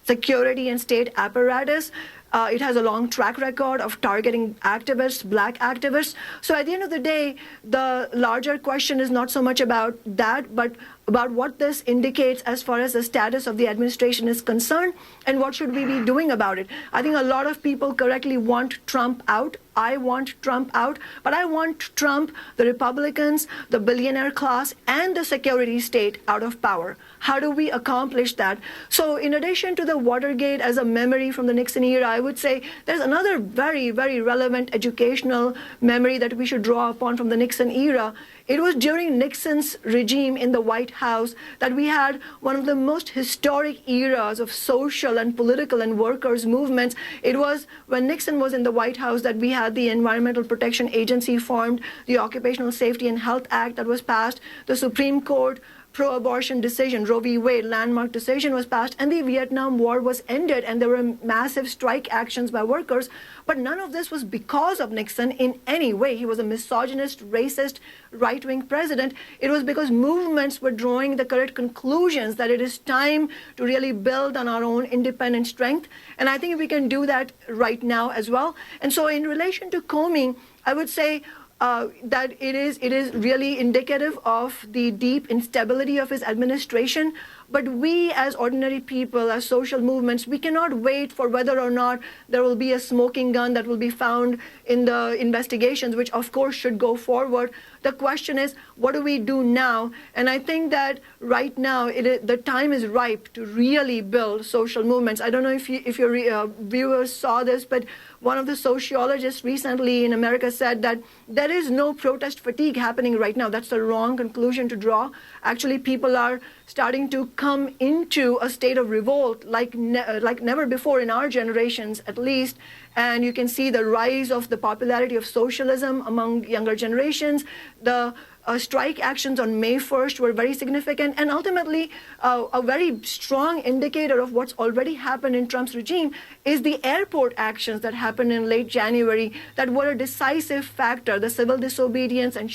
security and state apparatus. It has a long track record of targeting activists, black activists. So at the end of the day, the larger question is not so much about that, but about what this indicates as far as the status of the administration is concerned and what should we be doing about it. I think a lot of people correctly want Trump out. I want Trump out, but I want Trump, the Republicans, the billionaire class, and the security state out of power. How do we accomplish that? So in addition to the Watergate as a memory from the Nixon era, I would say there's another very, very relevant educational memory that we should draw upon from the Nixon era. It was during Nixon's regime in the White House that we had one of the most historic eras of social and political and workers' movements. It was when Nixon was in the White House that we had the Environmental Protection Agency formed, the Occupational Safety and Health Act that was passed, the Supreme Court pro-abortion decision, Roe v. Wade, landmark decision was passed, and the Vietnam War was ended, and there were massive strike actions by workers. But none of this was because of Nixon in any way. He was a misogynist, racist, right-wing president. It was because movements were drawing the correct conclusions that it is time to really build on our own independent strength. And I think we can do that right now as well. And so in relation to Comey, I would say that it is really indicative of the deep instability of his administration. But we as ordinary people, as social movements, we cannot wait for whether or not there will be a smoking gun that will be found in the investigations, which of course should go forward. The question is, what do we do now? And I think that right now, the time is ripe to really build social movements. I don't know if your viewers saw this, but one of the sociologists recently in America said that there is no protest fatigue happening right now. That's the wrong conclusion to draw. Actually, people are starting to come into a state of revolt like never before in our generations, at least. And you can see the rise of the popularity of socialism among younger generations. The strike actions on May 1st were very significant, and ultimately a very strong indicator of what's already happened in Trump's regime is the airport actions that happened in late January that were a decisive factor, the civil disobedience and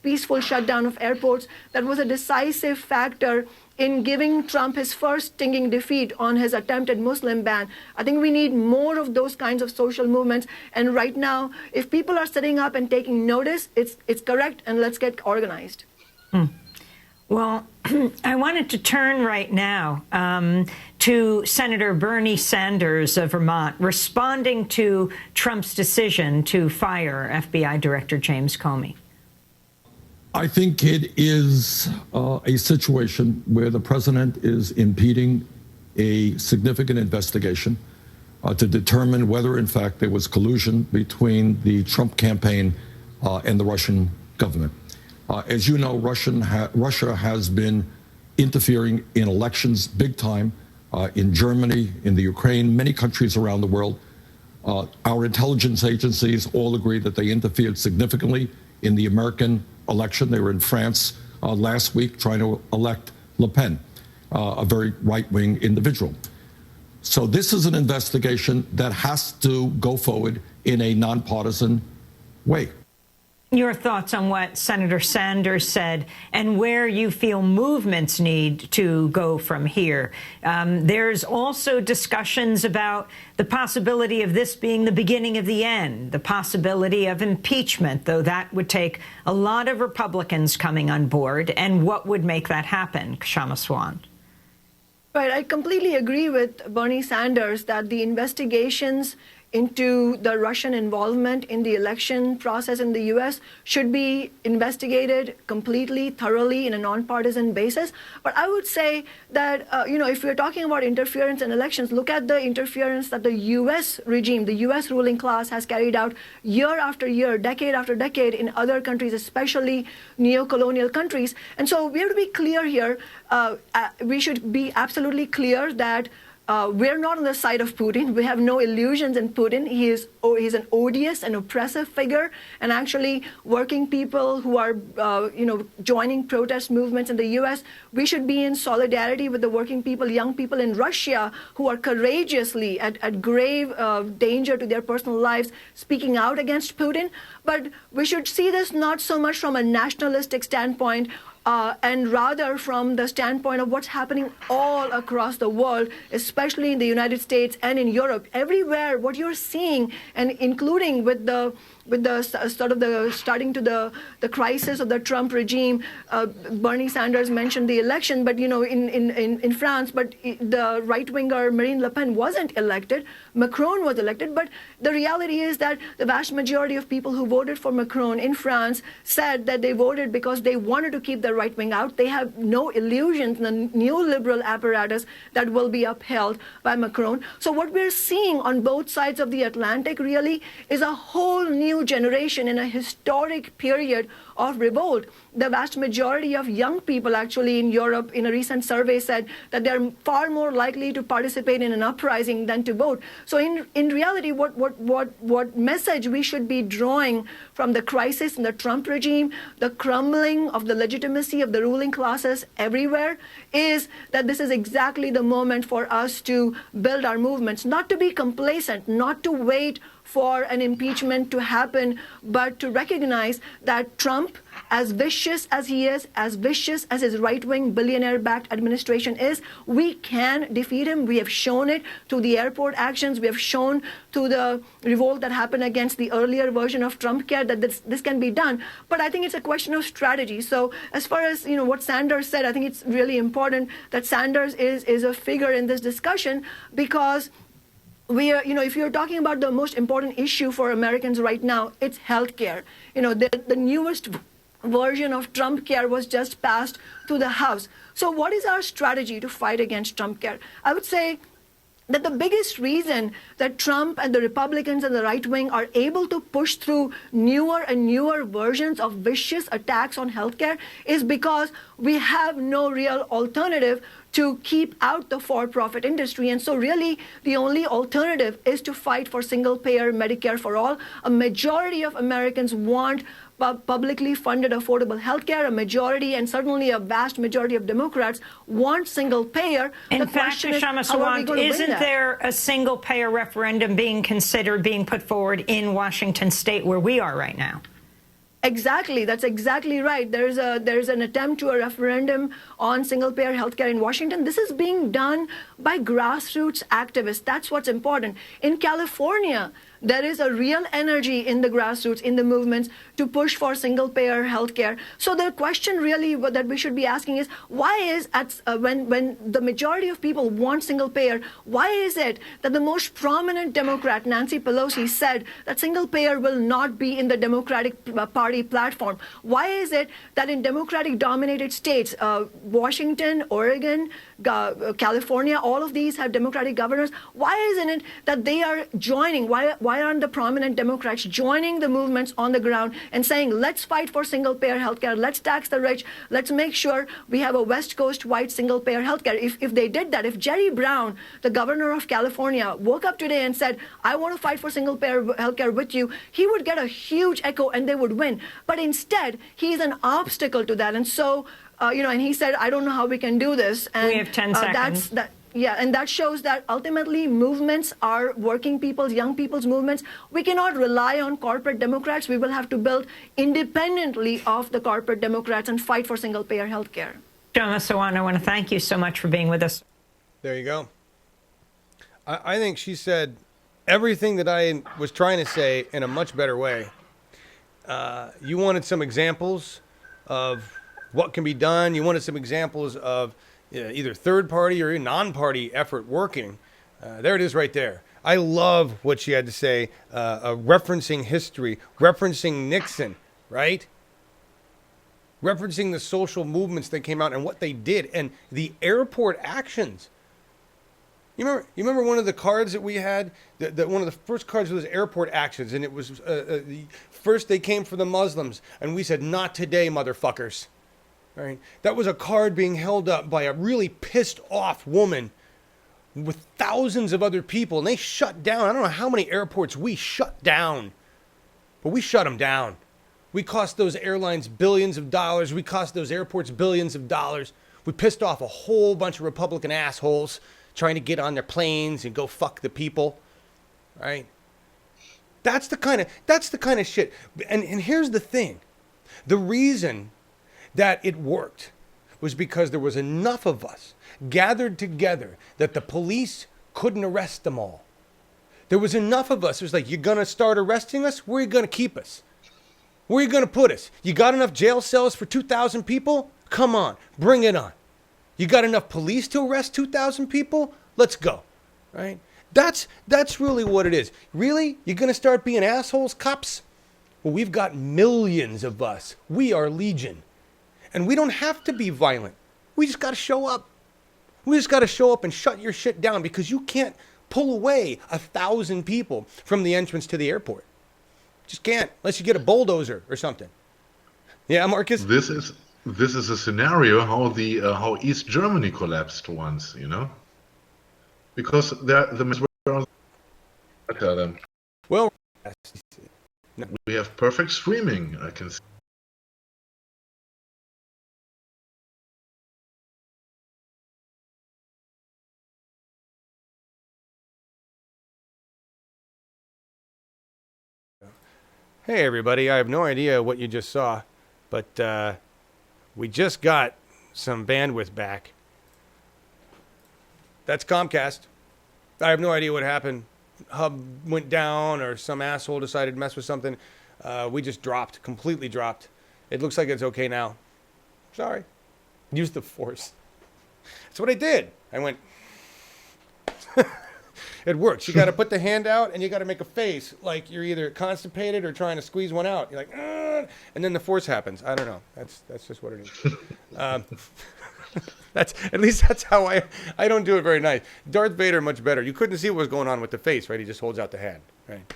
peaceful shutdown of airports, that was a decisive factor in giving Trump his first stinging defeat on his attempted Muslim ban. I think we need more of those kinds of social movements. And right now, if people are sitting up and taking notice, it's correct, and let's get organized. Well, I wanted to turn right now to Senator Bernie Sanders of Vermont, responding to Trump's decision to fire FBI Director James Comey. I think it is a situation where the president is impeding a significant investigation to determine whether, in fact, there was collusion between the Trump campaign and the Russian government. As you know, Russia has been interfering in elections big time in Germany, in the Ukraine, many countries around the world. Our intelligence agencies all agree that they interfered significantly in the American election. They were in France last week trying to elect Le Pen, a very right-wing individual. So this is an investigation that has to go forward in a nonpartisan way. Your thoughts on what Senator Sanders said and where you feel movements need to go from here. There's also discussions about the possibility of this being the beginning of the end, the possibility of impeachment, though that would take a lot of Republicans coming on board. And what would make that happen, Kshama Sawant? Right. I completely agree with Bernie Sanders that the investigations into the Russian involvement in the election process in the U.S. should be investigated completely, thoroughly, in a nonpartisan basis. But I would say that, if we're talking about interference in elections, look at the interference that the U.S. regime, the U.S. ruling class has carried out year after year, decade after decade in other countries, especially neo-colonial countries. And so we have to be clear here. We should be absolutely clear that we're not on the side of Putin. We have no illusions in Putin. He's an odious and oppressive figure. And actually, working people who are, joining protest movements in the U.S., we should be in solidarity with the working people, young people in Russia who are courageously, at grave danger to their personal lives, speaking out against Putin. But we should see this not so much from a nationalistic standpoint, and rather from the standpoint of what's happening all across the world, especially in the United States and in Europe. Everywhere, what you're seeing, and including with the starting to the crisis of the Trump regime. Bernie Sanders mentioned the election, but in France, but the right-winger Marine Le Pen wasn't elected. Macron was elected, but the reality is that the vast majority of people who voted for Macron in France said that they voted because they wanted to keep the right wing out. They have no illusions in the neoliberal apparatus that will be upheld by Macron. So what we're seeing on both sides of the Atlantic really is a whole new generation in a historic period of revolt. The vast majority of young people actually in Europe in a recent survey said that they're far more likely to participate in an uprising than to vote. So in reality, what message we should be drawing from the crisis in the Trump regime, the crumbling of the legitimacy of the ruling classes everywhere, is that this is exactly the moment for us to build our movements, not to be complacent, not to wait for an impeachment to happen, but to recognize that Trump, as vicious as he is, as vicious as his right-wing billionaire-backed administration is, we can defeat him. We have shown it through the airport actions. We have shown through the revolt that happened against the earlier version of Trump Care that this can be done. But I think it's a question of strategy. So as far as what Sanders said, I think it's really important that Sanders is a figure in this discussion, because we are, if you're talking about the most important issue for Americans right now, it's health care. The newest version of Trump Care was just passed through the House. So what is our strategy to fight against Trump Care? I would say that the biggest reason that Trump and the Republicans and the right wing are able to push through newer and newer versions of vicious attacks on healthcare is because we have no real alternative to keep out the for-profit industry. And so really the only alternative is to fight for single-payer Medicare for all. A majority of Americans want publicly funded affordable health care. A majority, and certainly a vast majority of Democrats, want single payer. In fact, Kshama Sawant, isn't there a single payer referendum being considered, being put forward in Washington state where we are right now? Exactly. That's exactly right. There's an attempt to a referendum on single-payer healthcare in Washington. This is being done by grassroots activists. That's what's important. In California, there is a real energy in the grassroots, in the movements, to push for single-payer healthcare. So the question really that we should be asking is, why is, when the majority of people want single-payer, why is it that the most prominent Democrat, Nancy Pelosi, said that single-payer will not be in the Democratic Party platform? Why is it that in Democratic-dominated states, Washington, Oregon, California, all of these have Democratic governors? Why isn't it that they are joining? Why aren't the prominent Democrats joining the movements on the ground and saying, let's fight for single-payer healthcare, let's tax the rich, let's make sure we have a West Coast white single-payer healthcare? If they did that, if Jerry Brown, the governor of California, woke up today and said, I want to fight for single-payer healthcare with you, he would get a huge echo and they would win. But instead, he's an obstacle to that. And so, and he said, I don't know how we can do this. And we have 10 seconds. Yeah, and that shows that ultimately movements are working people's, young people's movements. We cannot rely on corporate Democrats. We will have to build independently of the corporate Democrats and fight for single-payer health care. Kshama Sawant, I want to thank you so much for being with us. There you go. I think she said everything that I was trying to say in a much better way. You wanted some examples of what can be done. You wanted some examples of either third party or non-party effort working. There it is right there. I love what she had to say, referencing history, referencing Nixon, right? Referencing the social movements that came out and what they did and the airport actions. You remember one of the cards that we had? One of the first cards was airport actions, and it was first they came for the Muslims, and we said, "Not today, motherfuckers." Right? That was a card being held up by a really pissed off woman with thousands of other people, and they shut down. I don't know how many airports we shut down, but we shut them down. We cost those airlines billions of dollars. We cost those airports billions of dollars. We pissed off a whole bunch of Republican assholes trying to get on their planes and go fuck the people, right? That's the kind of shit. And here's the thing. The reason that it worked was because there was enough of us gathered together that the police couldn't arrest them all. There was enough of us. It was like, you're going to start arresting us? Where are you going to keep us? Where are you going to put us? You got enough jail cells for 2,000 people? Come on, bring it on. You got enough police to arrest 2,000 people? Let's go, right? That's really what it is. Really? You're going to start being assholes, cops? Well, we've got millions of us. We are legion. And we don't have to be violent. We just got to show up. We just got to show up and shut your shit down because you can't pull away 1,000 people from the entrance to the airport. Just can't, unless you get a bulldozer or something. Yeah, Marcus? This is a scenario how East Germany collapsed once, you know? Because the Well, we have perfect streaming, I can see. hey, everybody, I have no idea what you just saw, but we just got some bandwidth back. That's Comcast. I have no idea what happened. Hub went down or some asshole decided to mess with something. We just completely dropped. It looks like it's okay now. Sorry. Use the force. That's what I did. I went... It works. You got to put the hand out and you got to make a face like you're either constipated or trying to squeeze one out. You're like, and then the force happens. I don't know. That's just what it is. At least that's how I don't do it very nice. Darth Vader much better. You couldn't see what was going on with the face, right? He just holds out the hand, right?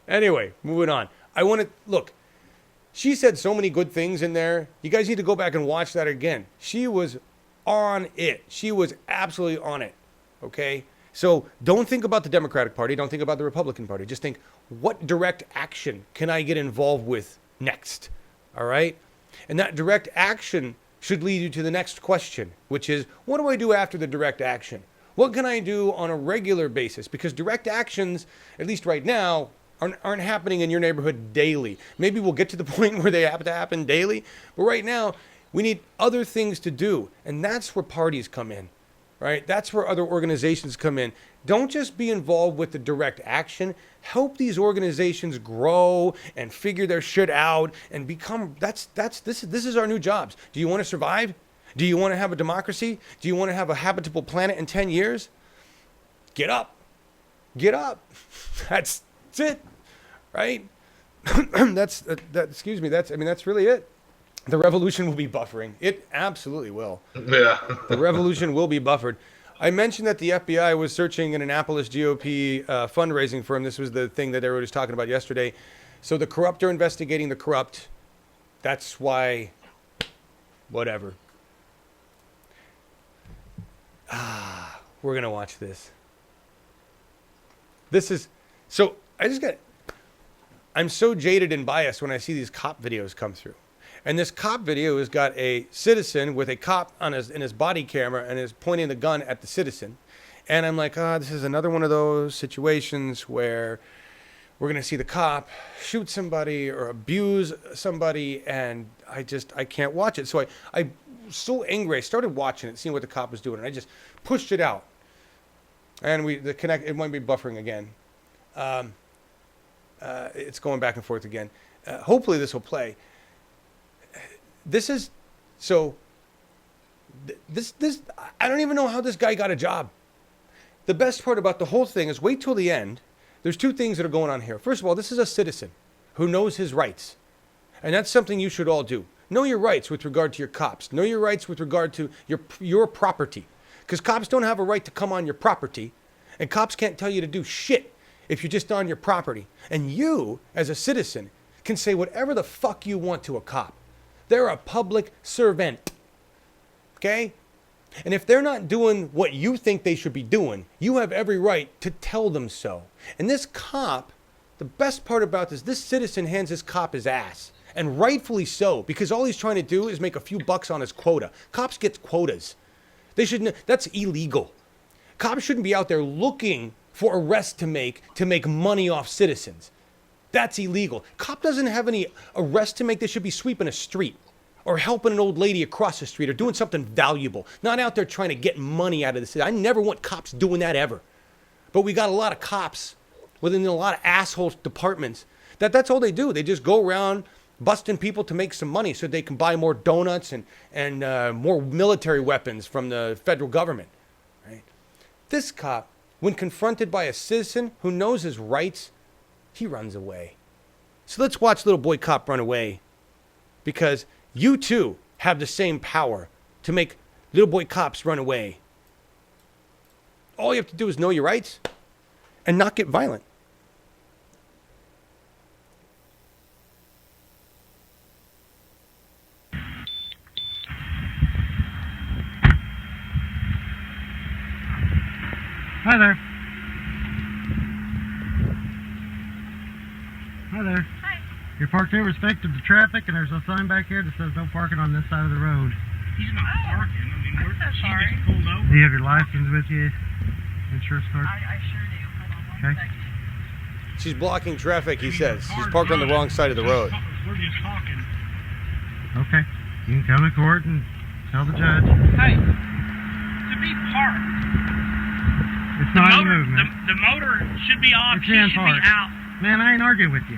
Anyway, moving on. I want to look. She said so many good things in there. You guys need to go back and watch that again. She was on it. She was absolutely on it. Okay? So don't think about the Democratic Party. Don't think about the Republican Party. Just think, what direct action can I get involved with next? All right? And that direct action should lead you to the next question, which is, what do I do after the direct action? What can I do on a regular basis? Because direct actions, at least right now, aren't happening in your neighborhood daily. Maybe we'll get to the point where they have to happen daily. But right now, we need other things to do. And that's where parties come in. Right? That's where other organizations come in. Don't just be involved with the direct action. Help these organizations grow and figure their shit out and become. This is our new jobs. Do you want to survive? Do you want to have a democracy? Do you want to have a habitable planet in 10 years? Get up. Get up. That's it. Right? That's really it. The revolution will be buffering. It absolutely will. Yeah. The revolution will be buffered. I mentioned that the FBI was searching an Annapolis GOP fundraising firm. This was the thing that everybody was talking about yesterday. So the corrupt are investigating the corrupt. That's why, whatever. We're going to watch this. I'm so jaded and biased when I see these cop videos come through. And this cop video has got a citizen with a cop on in his body camera and is pointing the gun at the citizen. And I'm like, this is another one of those situations where we're going to see the cop shoot somebody or abuse somebody, and I can't watch it. So I so angry, I started watching it, seeing what the cop was doing, and I just pushed it out. And it might be buffering again. It's going back and forth again. Hopefully this will play. This I don't even know how this guy got a job. The best part about the whole thing is wait till the end. There's two things that are going on here. First of all, this is a citizen who knows his rights. And that's something you should all do. Know your rights with regard to your cops. Know your rights with regard to your property. Because cops don't have a right to come on your property. And cops can't tell you to do shit if you're just on your property. And you, as a citizen, can say whatever the fuck you want to a cop. They're a public servant. Okay? And if they're not doing what you think they should be doing, you have every right to tell them so. And this cop, the best part about this citizen hands this cop his ass. And rightfully so, because all he's trying to do is make a few bucks on his quota. Cops get quotas. That's illegal. Cops shouldn't be out there looking for arrests to make money off citizens. That's illegal. Cop doesn't have any arrests to make. They should be sweeping a street or helping an old lady across the street or doing something valuable. Not out there trying to get money out of the city. I never want cops doing that ever. But we got a lot of cops within a lot of asshole departments that's all they do. They just go around busting people to make some money so they can buy more donuts and more military weapons from the federal government. Right? This cop, when confronted by a citizen who knows his rights, he runs away. So let's watch little boy cop run away, because you too have the same power to make little boy cops run away. All you have to do is know your rights and not get violent. Hi there. Hi there. Hi. You're parked here respective to traffic, and there's a sign back here that says no parking on this side of the road. He's not parking. I mean, she just pulled over. Do you have your license with you? Insurance card? I sure do. Hold on one second. She's blocking traffic, he says. She's parked on the wrong side of the road. We're just talking. Okay. You can come to court and tell the judge. Hey, to be parked. It's not in movement. The motor should be off. It's She in should park. be out. Man, I ain't arguing with you.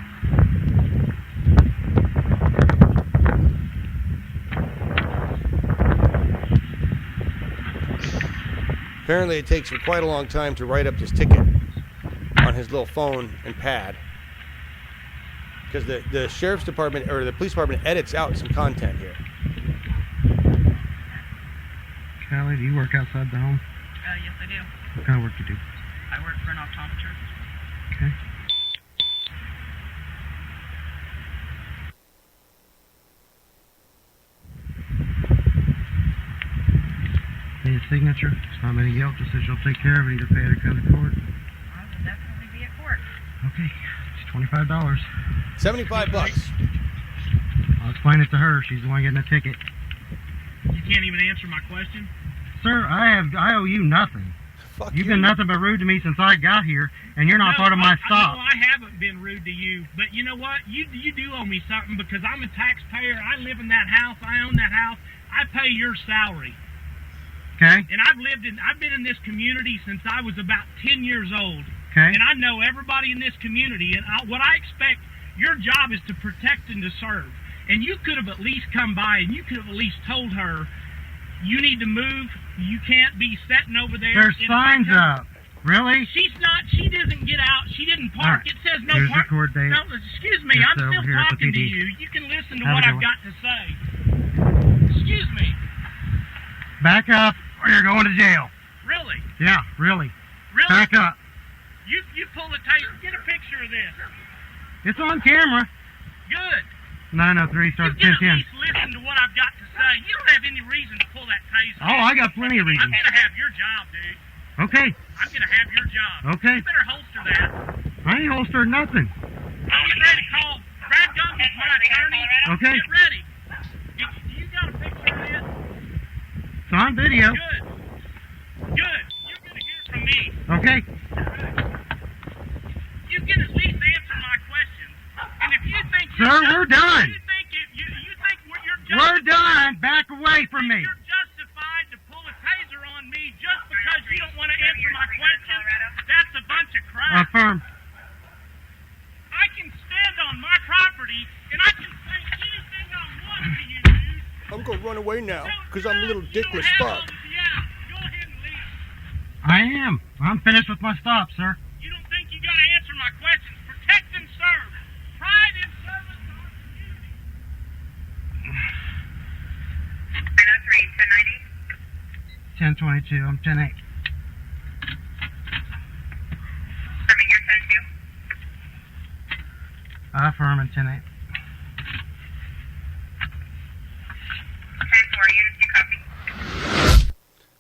Apparently it takes him quite a long time to write up this ticket on his little phone and pad, because the sheriff's department or the police department edits out some content here. Callie, do you work outside the home? Yes, I do. What kind of work you do? I work for an optometrist. Okay. Need a signature? It's not any guilt. Just says you'll take care of it. Either pay it or come to court. I will definitely be at court. Okay. It's $25. $75. I'll explain it to her. She's the one getting the ticket. You can't even answer my question? Sir, I owe you nothing. Fuck You've you. been nothing but rude to me since I got here, and you're not part of my stop. I haven't been rude to you, but you know what? You do owe me something, because I'm a taxpayer. I live in that house. I own that house. I pay your salary. Okay? And I've been in this community since I was about 10 years old. Okay? And I know everybody in this community, and what I expect, your job is to protect and to serve. And you could have at least come by, and you could have at least told her, you need to move. You can't be sitting over there. There's signs up. Really? She doesn't get out. She didn't park. Right. It says no Here's park. your court date. No, excuse me. It's I'm over still here at the talking to PD. you. You can listen to Have what a good I've one. got to say. Excuse me. Back up, or you're going to jail. Really? Yeah, really. Really? Back up. You pull the taser. Get a picture of this. It's on camera. Good. 903 starts You can at 1010. least listen to what I've got to say. You don't have any reason to pull that taser. Oh, I got plenty of I'm reasons. going to have your job, dude. Okay. I'm going to have your job. Okay. You better holster that. I ain't holstered nothing. I'm getting ready to call Brad Gumbel's my attorney. Okay. Get ready. on video. Good. Good. You're going to hear from me. Okay. You can at least answer my questions. And if you think Sir, we're done. You think you're We're done. Back away from me. You're justified to pull a taser on me just because you don't want to answer my questions. That's a bunch of crap. Affirm. I can stand on my property and I can say anything I want to you, dude. I'm gonna run away now because I'm a little dickless Go fuck. ahead and leave. I am. I'm finished with my stop, sir. You don't think you got to answer my questions? Protect and serve. Pride and service to our community. 10:22. I'm 10:8. I affirm in 10:8.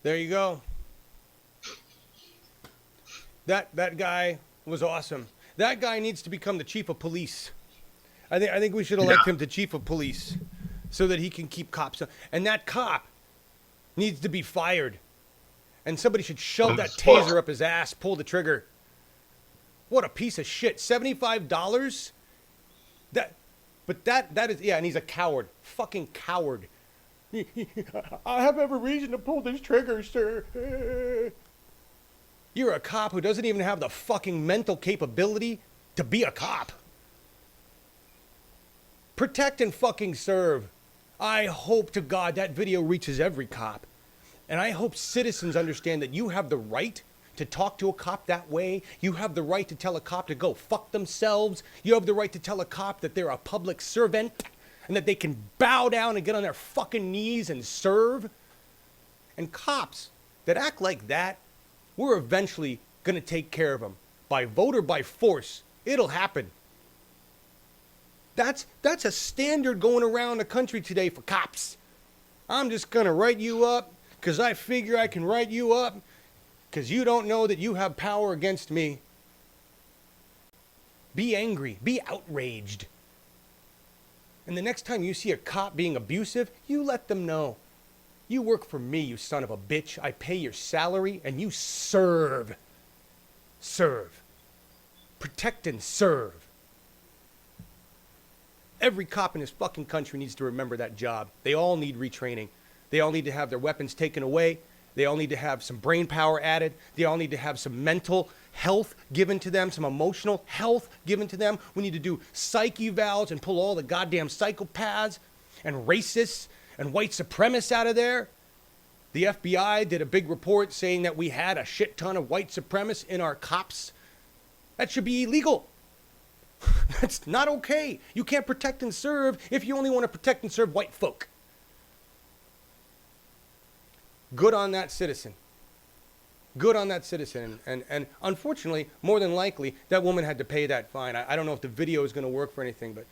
There you go. That guy was awesome. That guy needs to become the chief of police. I think we should elect him to chief of police so that he can keep cops. And that cop needs to be fired. And somebody should shove that taser up his ass, pull the trigger. What a piece of shit. $75? That is, yeah, and he's a coward. Fucking coward. I have every reason to pull this trigger, sir. You're a cop who doesn't even have the fucking mental capability to be a cop. Protect and fucking serve. I hope to God that video reaches every cop. And I hope citizens understand that you have the right to talk to a cop that way. You have the right to tell a cop to go fuck themselves. You have the right to tell a cop that they're a public servant and that they can bow down and get on their fucking knees and serve. And cops that act like that, we're eventually going to take care of them. By vote or by force, it'll happen. That's a standard going around the country today for cops. I'm just going to write you up because I figure I can write you up because you don't know that you have power against me. Be angry. Be outraged. And the next time you see a cop being abusive, you let them know. You work for me, you son of a bitch. I pay your salary and you serve. Serve. Protect and serve. Every cop in this fucking country needs to remember that job. They all need retraining. They all need to have their weapons taken away. They all need to have some brain power added. They all need to have some mental health given to them, some emotional health given to them. We need to do psych evals and pull all the goddamn psychopaths and racists and white supremacists out of there. The FBI did a big report saying that we had a shit ton of white supremacists in our cops. That should be illegal. That's not okay. You can't protect and serve if you only want to protect and serve white folk. Good on that citizen. Good on that citizen. And unfortunately, more than likely, that woman had to pay that fine. I don't know if the video is going to work for anything, but,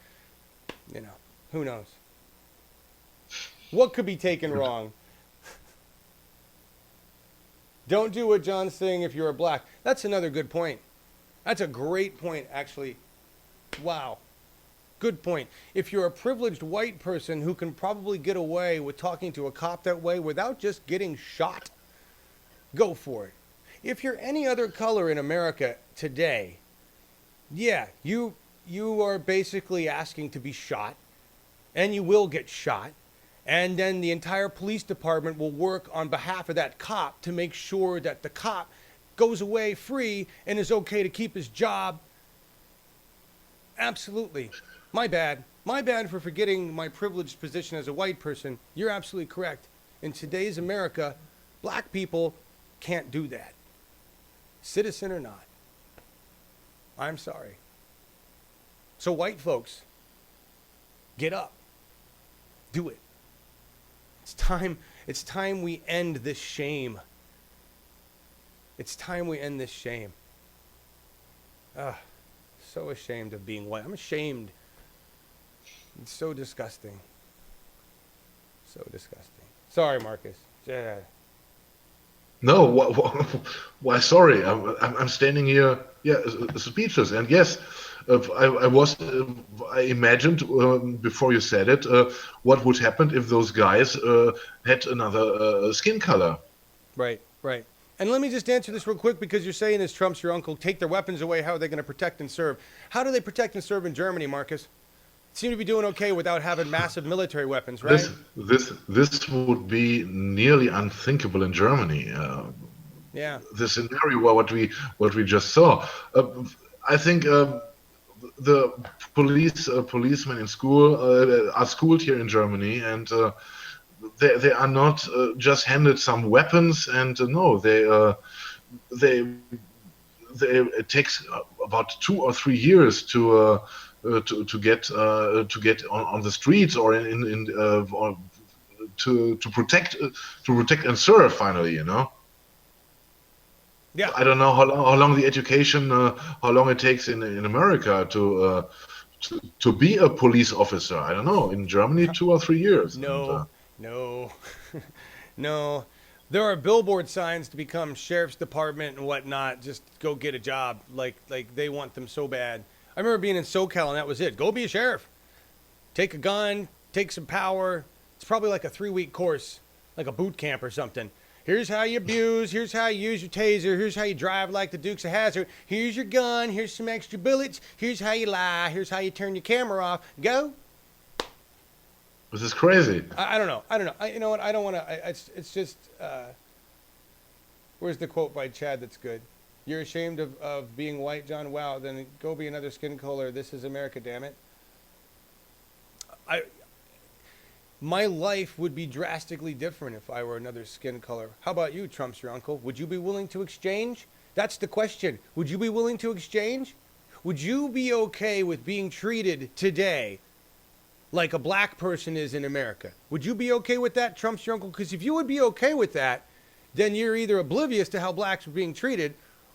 you know, who knows? What could be taken wrong? Don't do what John's saying if you're a black. That's another good point. That's a great point, actually. Wow. Good point. If you're a privileged white person who can probably get away with talking to a cop that way without just getting shot, go for it. If you're any other color in America today, yeah, you are basically asking to be shot, and you will get shot, and then the entire police department will work on behalf of that cop to make sure that the cop goes away free and is okay to keep his job. Absolutely. My bad. My bad for forgetting my privileged position as a white person. You're absolutely correct. In today's America, black people can't do that. Citizen or not. I'm sorry. So white folks, get up. Do it. It's time we end this shame. It's time we end this shame. So ashamed of being white. I'm ashamed. It's so disgusting. So disgusting. Sorry, Marcus. Yeah. No, why? Sorry, I'm standing here, speechless. And yes, I imagined before you said it, what would happen if those guys had another skin color. Right, right. And let me just answer this real quick, because you're saying as Trump's your uncle, take their weapons away. How are they going to protect and serve? How do they protect and serve in Germany, Marcus? Seem to be doing okay without having massive military weapons, right? This would be nearly unthinkable in Germany. Yeah. The scenario what we just saw. I think the policemen in school are schooled here in Germany, and they are not just handed some weapons, and no, it takes about 2 or 3 years to get on the streets or to protect and serve finally, you know. Yeah. I don't know how long the education, how long it takes in America to be a police officer. I don't know. In Germany, 2 or 3 years. No. No. There are billboard signs to become sheriff's department and whatnot. Just go get a job. Like they want them so bad. I remember being in SoCal and that was it. Go be a sheriff. Take a gun. Take some power. It's probably like a 3-week course, like a boot camp or something. Here's how you abuse. Here's how you use your taser. Here's how you drive like the Dukes of Hazzard. Here's your gun. Here's some extra bullets. Here's how you lie. Here's how you turn your camera off. Go. This is crazy. I don't know. You know what? I don't want to. It's just. Where's the quote by Chad that's good? You're ashamed of being white, John? Wow. Then go be another skin color. This is America, damn it. My life would be drastically different if I were another skin color. How about you, Trump's your uncle? Would you be willing to exchange? That's the question. Would you be willing to exchange? Would you be okay with being treated today like a black person is in America? Would you be okay with that, Trump's your uncle? Because if you would be okay with that, then you're either oblivious to how blacks are being treated,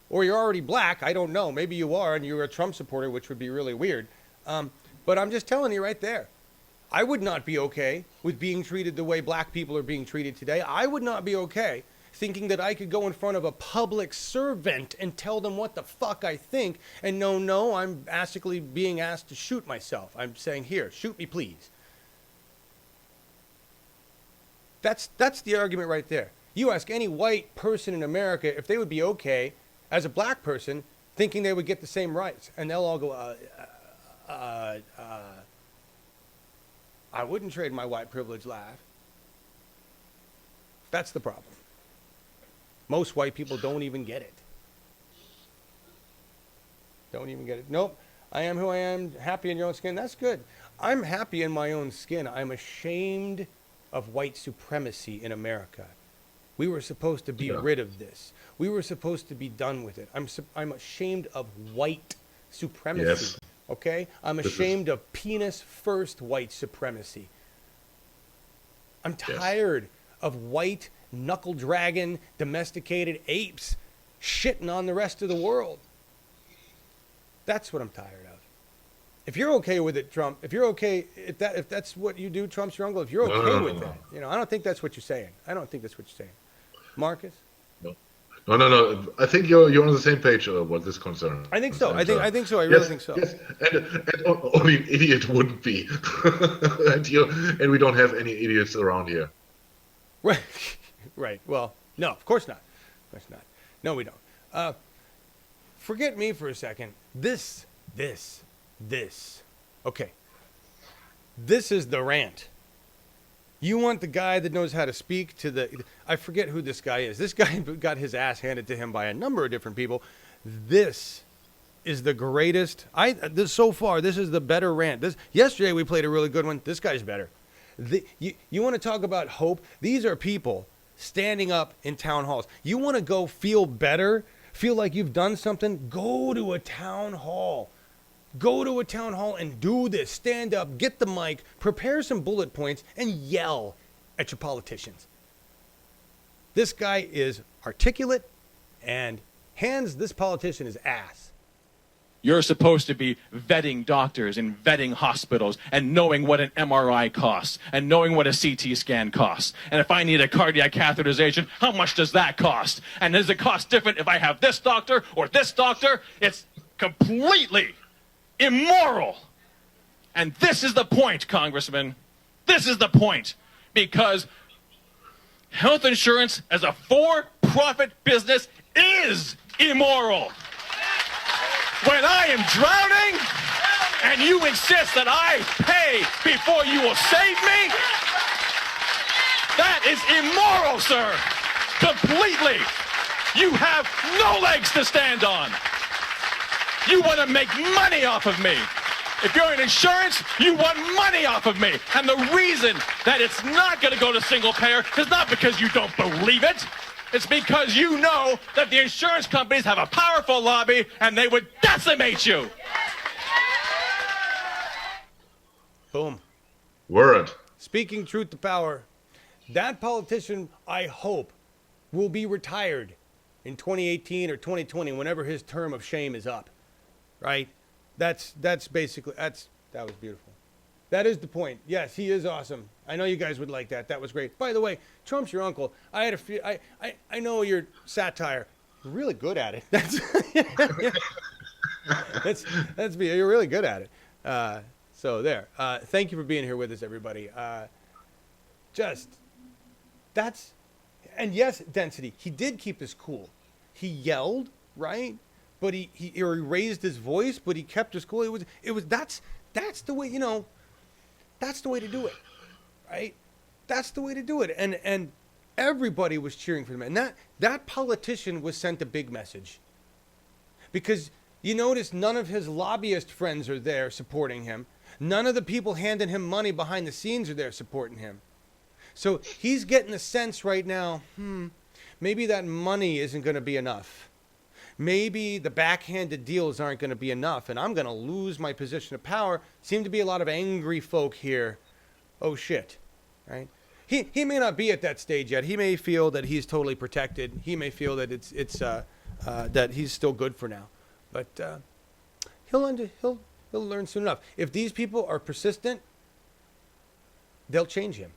or you're already black. I don't know. Maybe you are, and you're a Trump supporter, which would be really weird. But I'm just telling you right there. I would not be okay with being treated the way black people are being treated today. I would not be okay thinking that I could go in front of a public servant and tell them what the fuck I think. And no, I'm basically being asked to shoot myself. I'm saying, here, shoot me, please. That's the argument right there. You ask any white person in America if they would be okay as a black person thinking they would get the same rights. And they'll all go, I wouldn't trade my white privilege life. That's the problem. Most white people don't even get it. Don't even get it. Nope. I am who I am, happy in your own skin. That's good. I'm happy in my own skin. I'm ashamed of white supremacy in America. We were supposed to be rid of this. We were supposed to be done with it. I'm ashamed of white supremacy. Yes. Okay? I'm ashamed of penis-first white supremacy. I'm tired of white, knuckle-dragging, domesticated apes shitting on the rest of the world. That's what I'm tired of. If you're okay with it, Trump, if that's what you do, Trump's your uncle, if you're okay with that, I don't think that's what you're saying. Marcus? No. I think you're on the same page what this concerns. I think so. I think so. I really think so. Yes, and only an idiot wouldn't be. and we don't have any idiots around here. Right. Right. Well, no, of course not. No, we don't. Forget me for a second. This. Okay. This is the rant. You want the guy that knows how to speak to the... I forget who this guy is. This guy got his ass handed to him by a number of different people. This is the greatest... so far, this is the better rant. Yesterday, we played a really good one. This guy's better. You want to talk about hope? These are people standing up in town halls. You want to go feel better? Feel like you've done something? Go to a town hall. Go to a town hall and do this. Stand up, get the mic, prepare some bullet points, and yell at your politicians. This guy is articulate and hands this politician his ass. You're supposed to be vetting doctors and vetting hospitals and knowing what an MRI costs and knowing what a CT scan costs. And if I need a cardiac catheterization, how much does that cost? And does it cost different if I have this doctor or this doctor? It's completely immoral. And this is the point, Congressman. This is the point. Because health insurance as a for-profit business is immoral. When I am drowning and you insist that I pay before you will save me, that is immoral, sir. Completely. You have no legs to stand on. You want to make money off of me. If you're in insurance, you want money off of me. And the reason that it's not going to go to single payer is not because you don't believe it. It's because you know that the insurance companies have a powerful lobby and they would decimate you. Boom. Word. Speaking truth to power. That politician, I hope, will be retired in 2018 or 2020, whenever his term of shame is up. Right? That was beautiful. That is the point. Yes, he is awesome. I know you guys would like that. That was great. By the way, Trump's your uncle. I know your satire. You're really good at it. That's me. You're really good at it. So there. Thank you for being here with us, everybody. And yes, Density. He did keep his cool. He yelled, right? But he raised his voice, but he kept his cool. That's the way, that's the way to do it, right? That's the way to do it. And everybody was cheering for him. And that politician was sent a big message. Because you notice none of his lobbyist friends are there supporting him. None of the people handing him money behind the scenes are there supporting him. So he's getting the sense right now, maybe that money isn't going to be enough. Maybe the backhanded deals aren't going to be enough, and I'm going to lose my position of power. Seem to be a lot of angry folk here. Oh, shit. Right? He may not be at that stage yet. He may feel that he's totally protected. He may feel that that he's still good for now. But he'll learn soon enough. If these people are persistent, they'll change him.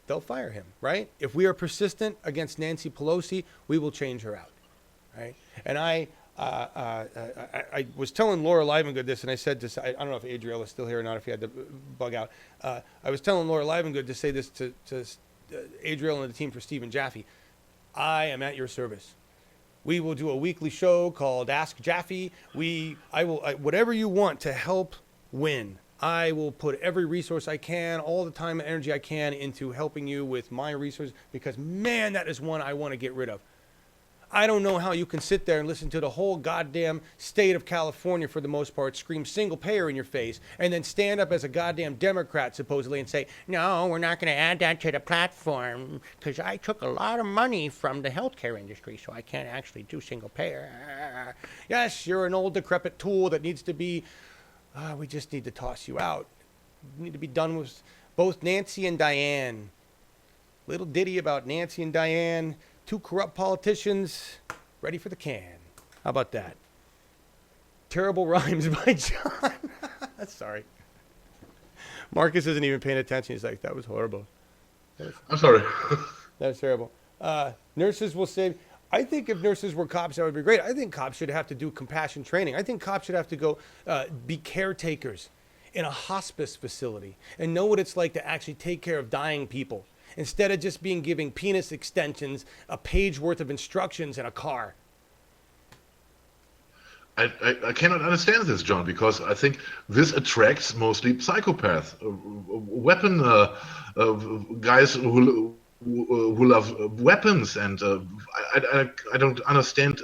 They'll fire him, right? If we are persistent against Nancy Pelosi, we will change her out, right? And I was telling Laura Livengood this, and I said this. I don't know if Adriel is still here or not, if he had to bug out. I was telling Laura Livengood to say this to Adriel and the team for Stephen Jaffe. I am at your service. We will do a weekly show called Ask Jaffe. I will whatever you want to help win. I will put every resource I can, all the time and energy I can into helping you with my resources, because, man, that is one I want to get rid of. I don't know how you can sit there and listen to the whole goddamn state of California, for the most part, scream single payer in your face, and then stand up as a goddamn Democrat, supposedly, and say, no, we're not going to add that to the platform because I took a lot of money from the healthcare industry, so I can't actually do single payer. Yes, you're an old, decrepit tool that needs to be... we just need to toss you out. We need to be done with both Nancy and Diane. Little ditty about Nancy and Diane. Two corrupt politicians ready for the can. How about that? Terrible rhymes by John. Sorry. Marcus isn't even paying attention. He's like, that was horrible. I'm sorry. That was terrible. Nurses will save... I think if nurses were cops, that would be great. I think cops should have to do compassion training. I think cops should have to go be caretakers in a hospice facility and know what it's like to actually take care of dying people, instead of just giving penis extensions, a page worth of instructions in a car. I cannot understand this, John, because I think this attracts mostly psychopaths, weapon guys who love weapons, and I don't understand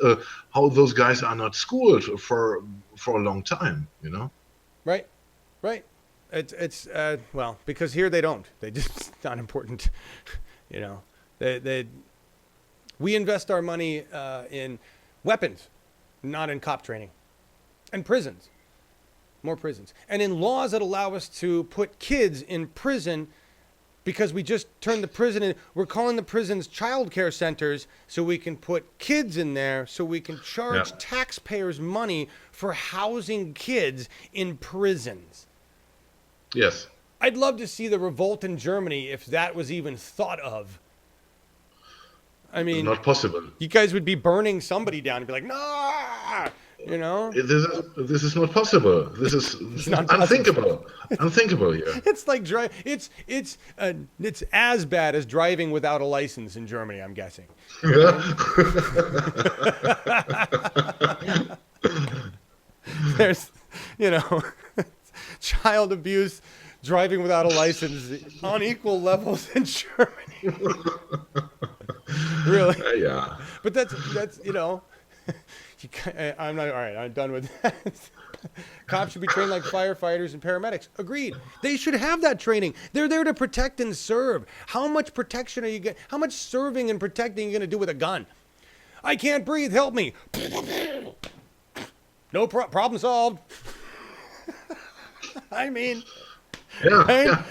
how those guys are not schooled for a long time, Right. It's well, because here they don't. They just, it's not important, we invest our money in weapons, not in cop training, and prisons, more prisons, and in laws that allow us to put kids in prison. Because we just turned the prison in, we're calling the prisons child care centers, so we can put kids in there, so we can charge taxpayers money for housing kids in prisons. Yes. I'd love to see the revolt in Germany if that was even thought of. I mean, not possible. You guys would be burning somebody down and be like, nah! You know, this is not possible. This is unthinkable. Unthinkable here. it's like it's as bad as driving without a license in Germany, I'm guessing. There's, child abuse, driving without a license on equal levels in Germany. Really? Yeah. But that's I'm not all right. I'm done with that. Cops should be trained like firefighters and paramedics. Agreed. They should have that training. They're there to protect and serve. How much protection are you getting? How much serving and protecting are you going to do with a gun? I can't breathe. Help me. No problem solved. I mean, yeah, right?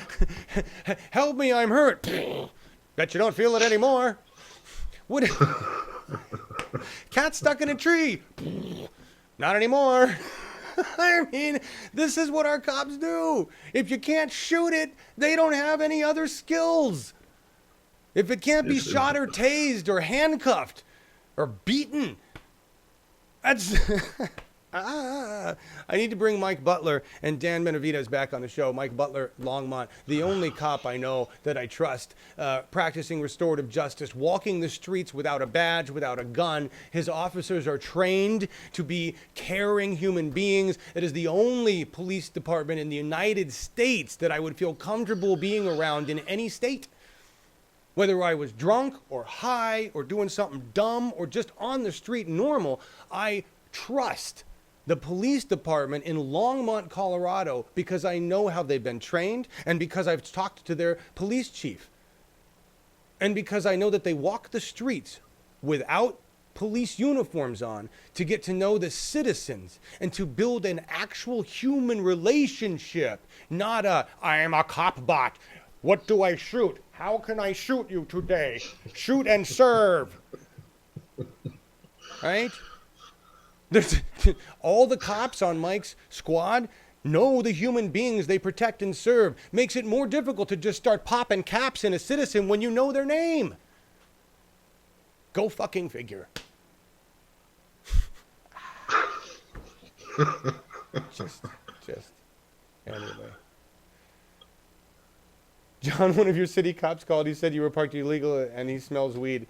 Yeah. Help me. I'm hurt. Bet you don't feel it anymore. What? Cat stuck in a tree. Not anymore. I mean, this is what our cops do. If you can't shoot it, they don't have any other skills. If it can't be shot or tased or handcuffed or beaten, that's... I need to bring Mike Butler and Dan Benavides back on the show. Mike Butler, Longmont, the only cop I know that I trust, practicing restorative justice, walking the streets without a badge, without a gun. His officers are trained to be caring human beings. It is the only police department in the United States that I would feel comfortable being around in any state. Whether I was drunk or high or doing something dumb or just on the street normal, I trust the police department in Longmont, Colorado, because I know how they've been trained and because I've talked to their police chief. And because I know that they walk the streets without police uniforms on to get to know the citizens and to build an actual human relationship, not I am a cop bot. What do I shoot? How can I shoot you today? Shoot and serve. Right? All the cops on Mike's squad know the human beings they protect and serve. Makes it more difficult to just start popping caps in a citizen when you know their name. Go fucking figure. just anyway. John, one of your city cops called. He said you were parked illegal and he smells weed.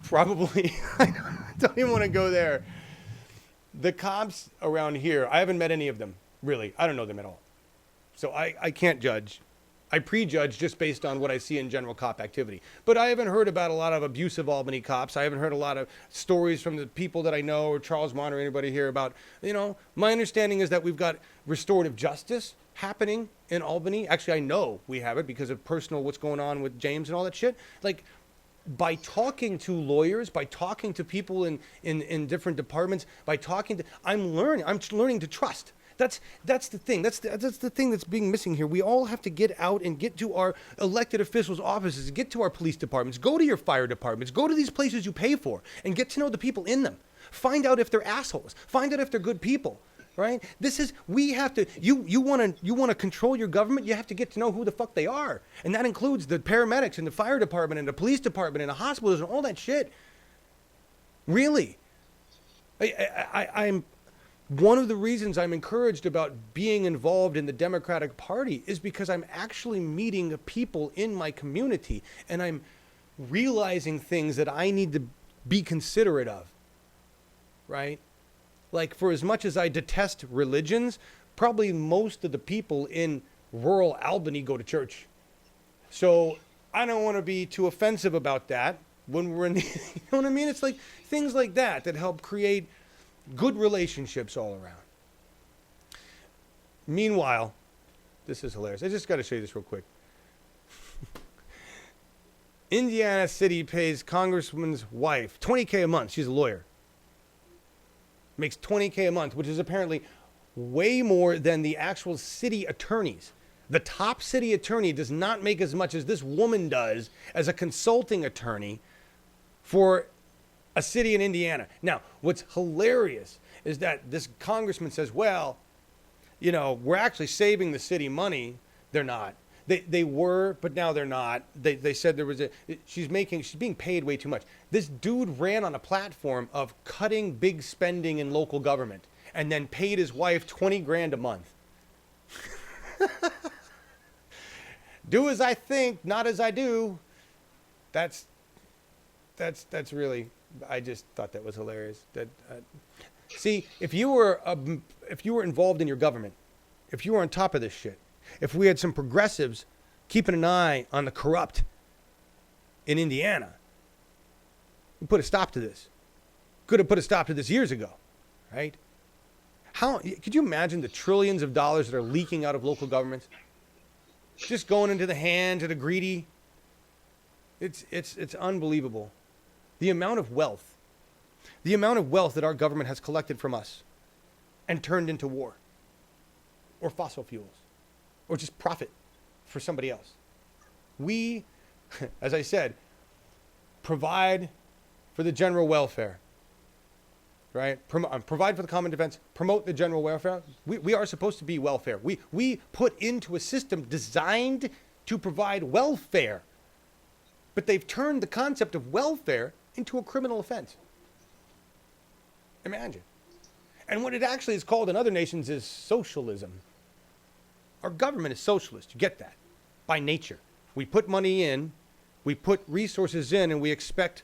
Probably. I don't even want to go there. The cops around here, I haven't met any of them, really. I don't know them at all. So I can't judge. I prejudge just based on what I see in general cop activity. But I haven't heard about a lot of abusive Albany cops. I haven't heard a lot of stories from the people that I know or Charles Mont or anybody here about, my understanding is that we've got restorative justice happening in Albany. Actually, I know we have it because of personal what's going on with James and all that shit. Like, by talking to lawyers, by talking to people in different departments, I'm learning to trust. That's the thing. That's the thing that's being missing here. We all have to get out and get to our elected officials' offices, get to our police departments, go to your fire departments, go to these places you pay for, and get to know the people in them. Find out if they're assholes. Find out if they're good people. Right? We have to, you want to control your government, you have to get to know who the fuck they are. And that includes the paramedics and the fire department and the police department and the hospitals and all that shit. Really. I'm one of the reasons I'm encouraged about being involved in the Democratic Party is because I'm actually meeting people in my community and I'm realizing things that I need to be considerate of. Right? Like, for as much as I detest religions, probably most of the people in rural Albany go to church. So I don't want to be too offensive about that when we're in the, you know what I mean? It's like things like that help create good relationships all around. Meanwhile, this is hilarious. I just got to show you this real quick. Indiana City pays congressman's wife $20K a month. She's a lawyer. Makes $20K a month, which is apparently way more than the actual city attorneys. The top city attorney does not make as much as this woman does as a consulting attorney for a city in Indiana. Now, what's hilarious is that this congressman says, well, we're actually saving the city money. They're not. They were, but now they're not. They said there was she's being paid way too much. This dude ran on a platform of cutting big spending in local government and then paid his wife 20 grand a month. Do as I think, not as I do. That's really, I just thought that was hilarious. See, if you were involved in your government, if you were on top of this shit, if we had some progressives keeping an eye on the corrupt in Indiana, we put a stop to this. Could have put a stop to this years ago, right? How could you imagine the trillions of dollars that are leaking out of local governments, just going into the hands of the greedy? It's unbelievable. The amount of wealth that our government has collected from us and turned into war or fossil fuels or just profit for somebody else. We, as I said, provide for the general welfare, right? Provide for the common defense, promote the general welfare. We are supposed to be welfare. We put into a system designed to provide welfare, but they've turned the concept of welfare into a criminal offense. Imagine. And what it actually is called in other nations is socialism. Our government is socialist. You get that? By nature. We put money in, we put resources in, and we expect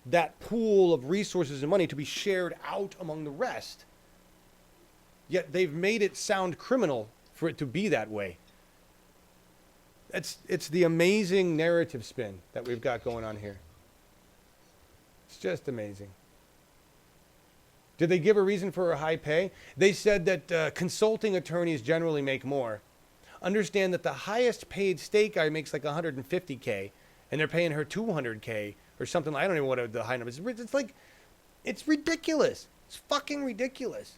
that pool of resources and money to be shared out among the rest. Yet they've made it sound criminal for it to be that way. It's the amazing narrative spin that we've got going on here. It's just amazing. Did they give a reason for her high pay? They said that consulting attorneys generally make more. Understand that the highest paid state guy makes like $150K, and they're paying her $200K or something. I don't even know what the high number is. It's ridiculous. It's fucking ridiculous.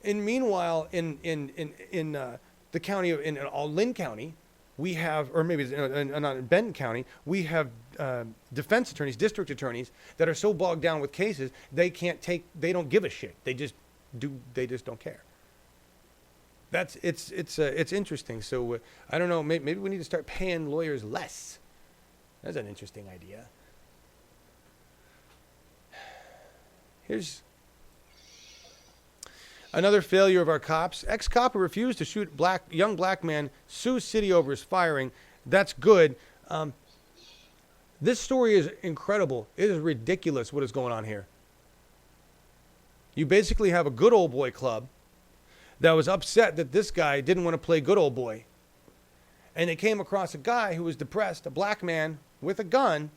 And meanwhile, in the county in Lynn County, we have, or maybe not in Benton County, we have defense attorneys, district attorneys that are so bogged down with cases they don't give a shit. They just don't care. It's interesting. So I don't know. Maybe we need to start paying lawyers less. That's an interesting idea. Here's another failure of our cops. Ex-cop who refused to shoot young black man sues city over his firing. That's good. This story is incredible. It is ridiculous what is going on here. You basically have a good old boy club that was upset that this guy didn't want to play good old boy. And they came across a guy who was depressed, a black man with a gun,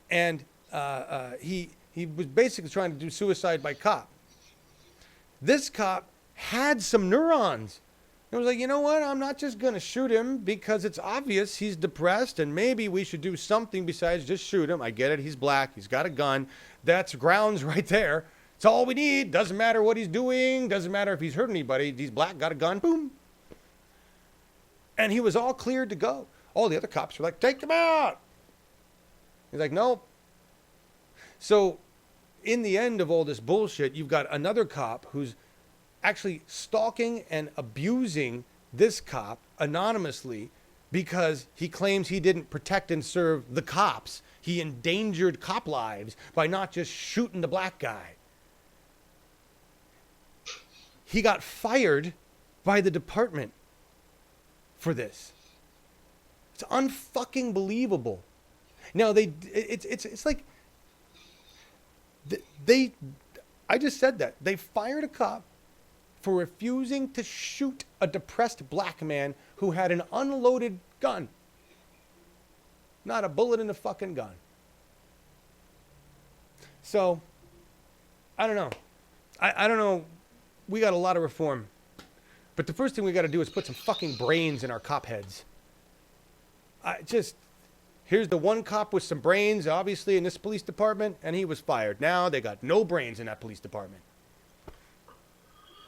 and he was basically trying to do suicide by cop. This cop had some neurons. It was like, you know what? I'm not just going to shoot him because it's obvious he's depressed and maybe we should do something besides just shoot him. I get it. He's black. He's got a gun. That's grounds right there. It's all we need. Doesn't matter what he's doing. Doesn't matter if he's hurt anybody. He's black, got a gun. Boom. And he was all cleared to go. All the other cops were like, take him out. He's like, nope. So in the end of all this bullshit, you've got another cop who's actually stalking and abusing this cop anonymously because he claims he didn't protect and serve the cops. He endangered cop lives by not just shooting the black guy. He got fired by the department for this. It's unfucking believable. Now it's like I just said that they fired a cop for refusing to shoot a depressed black man who had an unloaded gun. Not a bullet in the fucking gun. So, I don't know. I don't know. We got a lot of reform. But the first thing we got to do is put some fucking brains in our cop heads. Here's the one cop with some brains, obviously, in this police department, and he was fired. Now they got no brains in that police department.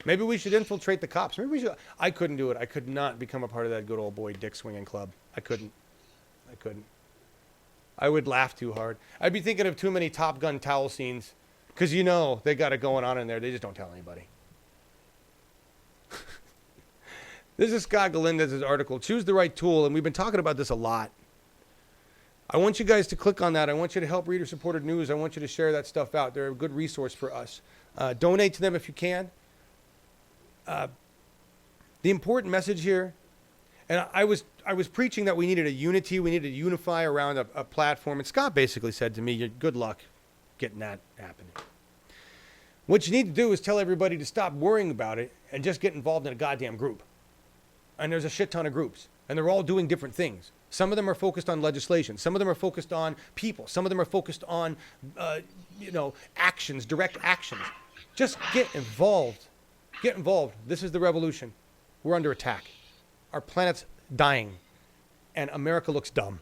Maybe we should infiltrate the cops. Maybe we should. I couldn't do it. I could not become a part of that good old boy dick swinging club. I couldn't. I would laugh too hard. I'd be thinking of too many Top Gun towel scenes because they got it going on in there. They just don't tell anybody. This is Scott Galindez's article, Choose the Right Tool, and we've been talking about this a lot. I want you guys to click on that. I want you to help reader-supported news. I want you to share that stuff out. They're a good resource for us. Donate to them if you can. The important message here, and I was preaching that we needed a unity, we needed to unify around a platform, and Scott basically said to me, good luck getting that happening. What you need to do is tell everybody to stop worrying about it and just get involved in a goddamn group. And there's a shit ton of groups, and they're all doing different things. Some of them are focused on legislation. Some of them are focused on people. Some of them are focused on, actions, direct actions. Just get involved. Get involved. This is the revolution. We're under attack. Our planet's dying, and America looks dumb.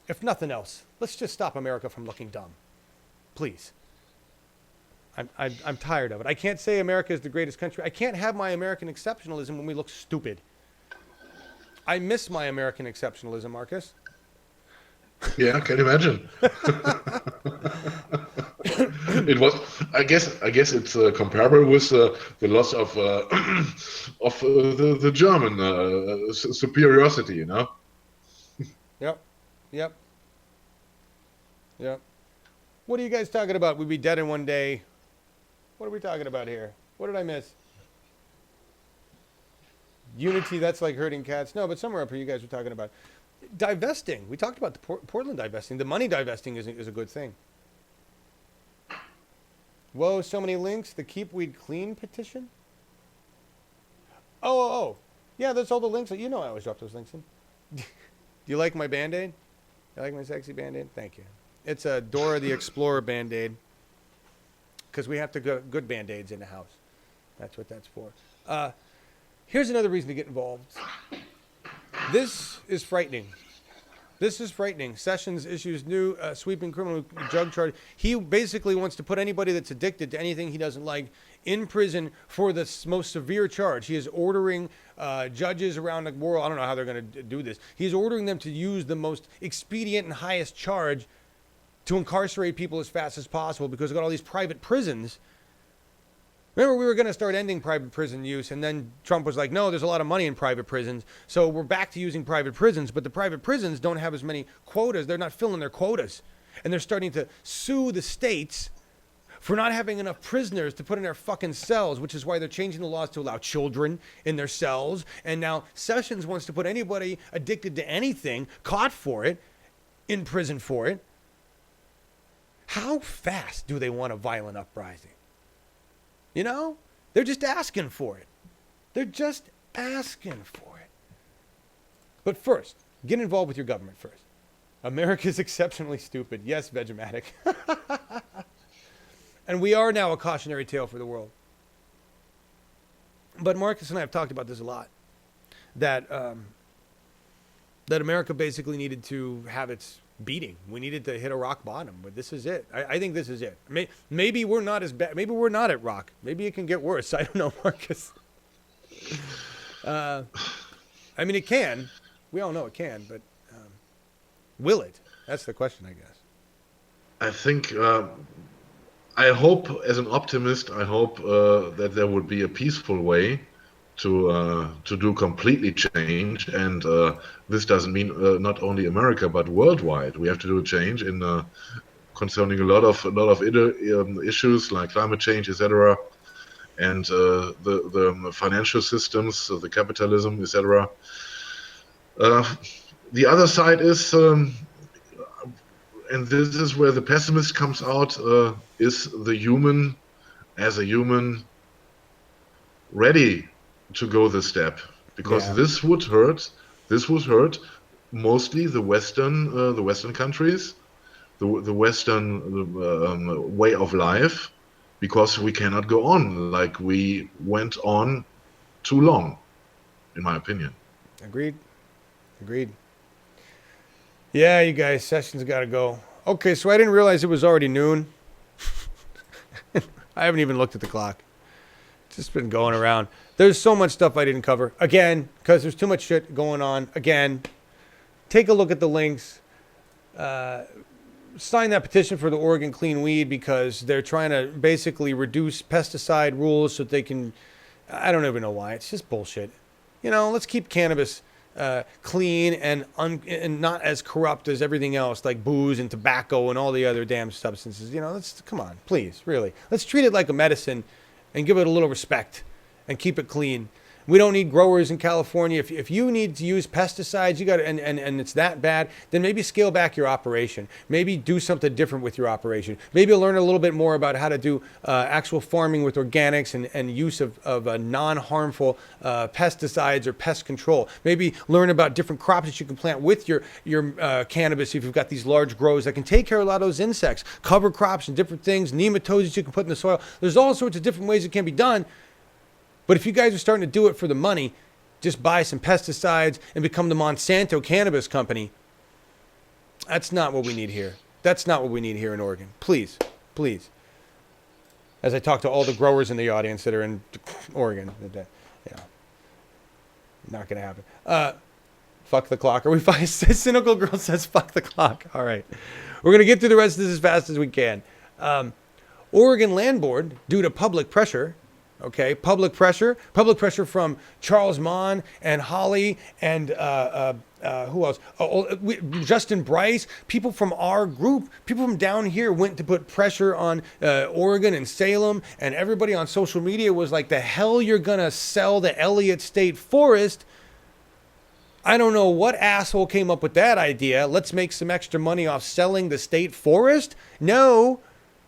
If nothing else, let's just stop America from looking dumb. Please. I'm tired of it. I can't say America is the greatest country. I can't have my American exceptionalism when we look stupid. I miss my American exceptionalism, Marcus. Yeah, I can imagine. It was, I guess it's comparable with the loss of the German superiority, you know. Yep. What are you guys talking about? We'd be dead in one day. What are we talking about here? What did I miss? Unity, that's like herding cats. No, but somewhere up here you guys were talking about divesting. We talked about the Portland divesting. The money divesting is a good thing. Whoa, so many links. The Keep Weed Clean petition? Oh. Yeah, that's all the links. You know I always drop those links in. Do you like my Band-Aid? You like my sexy Band-Aid? Thank you. It's a Dora the Explorer Band-Aid. Because we have to go good Band-Aids in the house. That's what that's for. Here's another reason to get involved. This is frightening. Sessions issues new sweeping criminal drug charge. He basically wants to put anybody that's addicted to anything he doesn't like in prison for the most severe charge. He is ordering judges around the world. I don't know how they're going to do this. He's ordering them to use the most expedient and highest charge to incarcerate people as fast as possible because we've got all these private prisons. Remember, we were going to start ending private prison use, and then Trump was like, no, there's a lot of money in private prisons, so we're back to using private prisons, but the private prisons don't have as many quotas. They're not filling their quotas, and they're starting to sue the states for not having enough prisoners to put in their fucking cells, which is why they're changing the laws to allow children in their cells, and now Sessions wants to put anybody addicted to anything, caught for it, in prison for it. How fast do they want a violent uprising? You know, they're just asking for it. But first, get involved with your government first. America's exceptionally stupid. Yes, Vegematic. And we are now a cautionary tale for the world. But Marcus and I have talked about this a lot. That America basically needed to have its beating. We needed to hit a rock bottom, but this is it. I think this is it. Maybe we're not as bad. Maybe we're not at rock. Maybe it can get worse. I don't know, Marcus. I mean, it can. We all know it can, but will it? That's the question, I guess. I think, I hope, as an optimist, that there would be a peaceful way to do completely change, and this doesn't mean not only America but worldwide. We have to do a change in concerning a lot of issues like climate change, etc., and the financial systems, the capitalism, etc. The other side is, and this is where the pessimist comes out, is the human, as a human, ready to go this step, because this would hurt mostly the Western countries, the Western way of life, because we cannot go on like we went on too long, in my opinion. Agreed. Yeah, you guys, Sessions got to go. Okay, so I didn't realize it was already noon. I haven't even looked at the clock. Just been going around. There's so much stuff I didn't cover. Again, because there's too much shit going on. Again, take a look at the links. Sign that petition for the Oregon Clean Weed, because they're trying to basically reduce pesticide rules so they can... I don't even know why. It's just bullshit. Let's keep cannabis clean and not as corrupt as everything else, like booze and tobacco and all the other damn substances. Come on, please, really. Let's treat it like a medicine and give it a little respect and keep it clean. We don't need growers in California. If you need to use pesticides, you got to, and it's that bad, then maybe scale back your operation. Maybe do something different with your operation. Maybe learn a little bit more about how to do actual farming with organics and use of non-harmful pesticides or pest control. Maybe learn about different crops that you can plant with your cannabis if you've got these large grows that can take care of a lot of those insects. Cover crops and different things, nematodes that you can put in the soil. There's all sorts of different ways it can be done. But if you guys are starting to do it for the money, just buy some pesticides and become the Monsanto cannabis company, that's not what we need here. That's not what we need here in Oregon. Please, please. As I talk to all the growers in the audience that are in Oregon, not going to happen. Fuck the clock. Are we fine? Cynical Girl says fuck the clock. All right. We're going to get through the rest of this as fast as we can. Oregon Land Board, due to public pressure, public pressure from Charles Mon and Holly and who else? Justin Bryce. People from our group, people from down here went to put pressure on Oregon and Salem, and everybody on social media was like, the hell you're going to sell the Elliott State Forest? I don't know what asshole came up with that idea. Let's make some extra money off selling the state forest? No.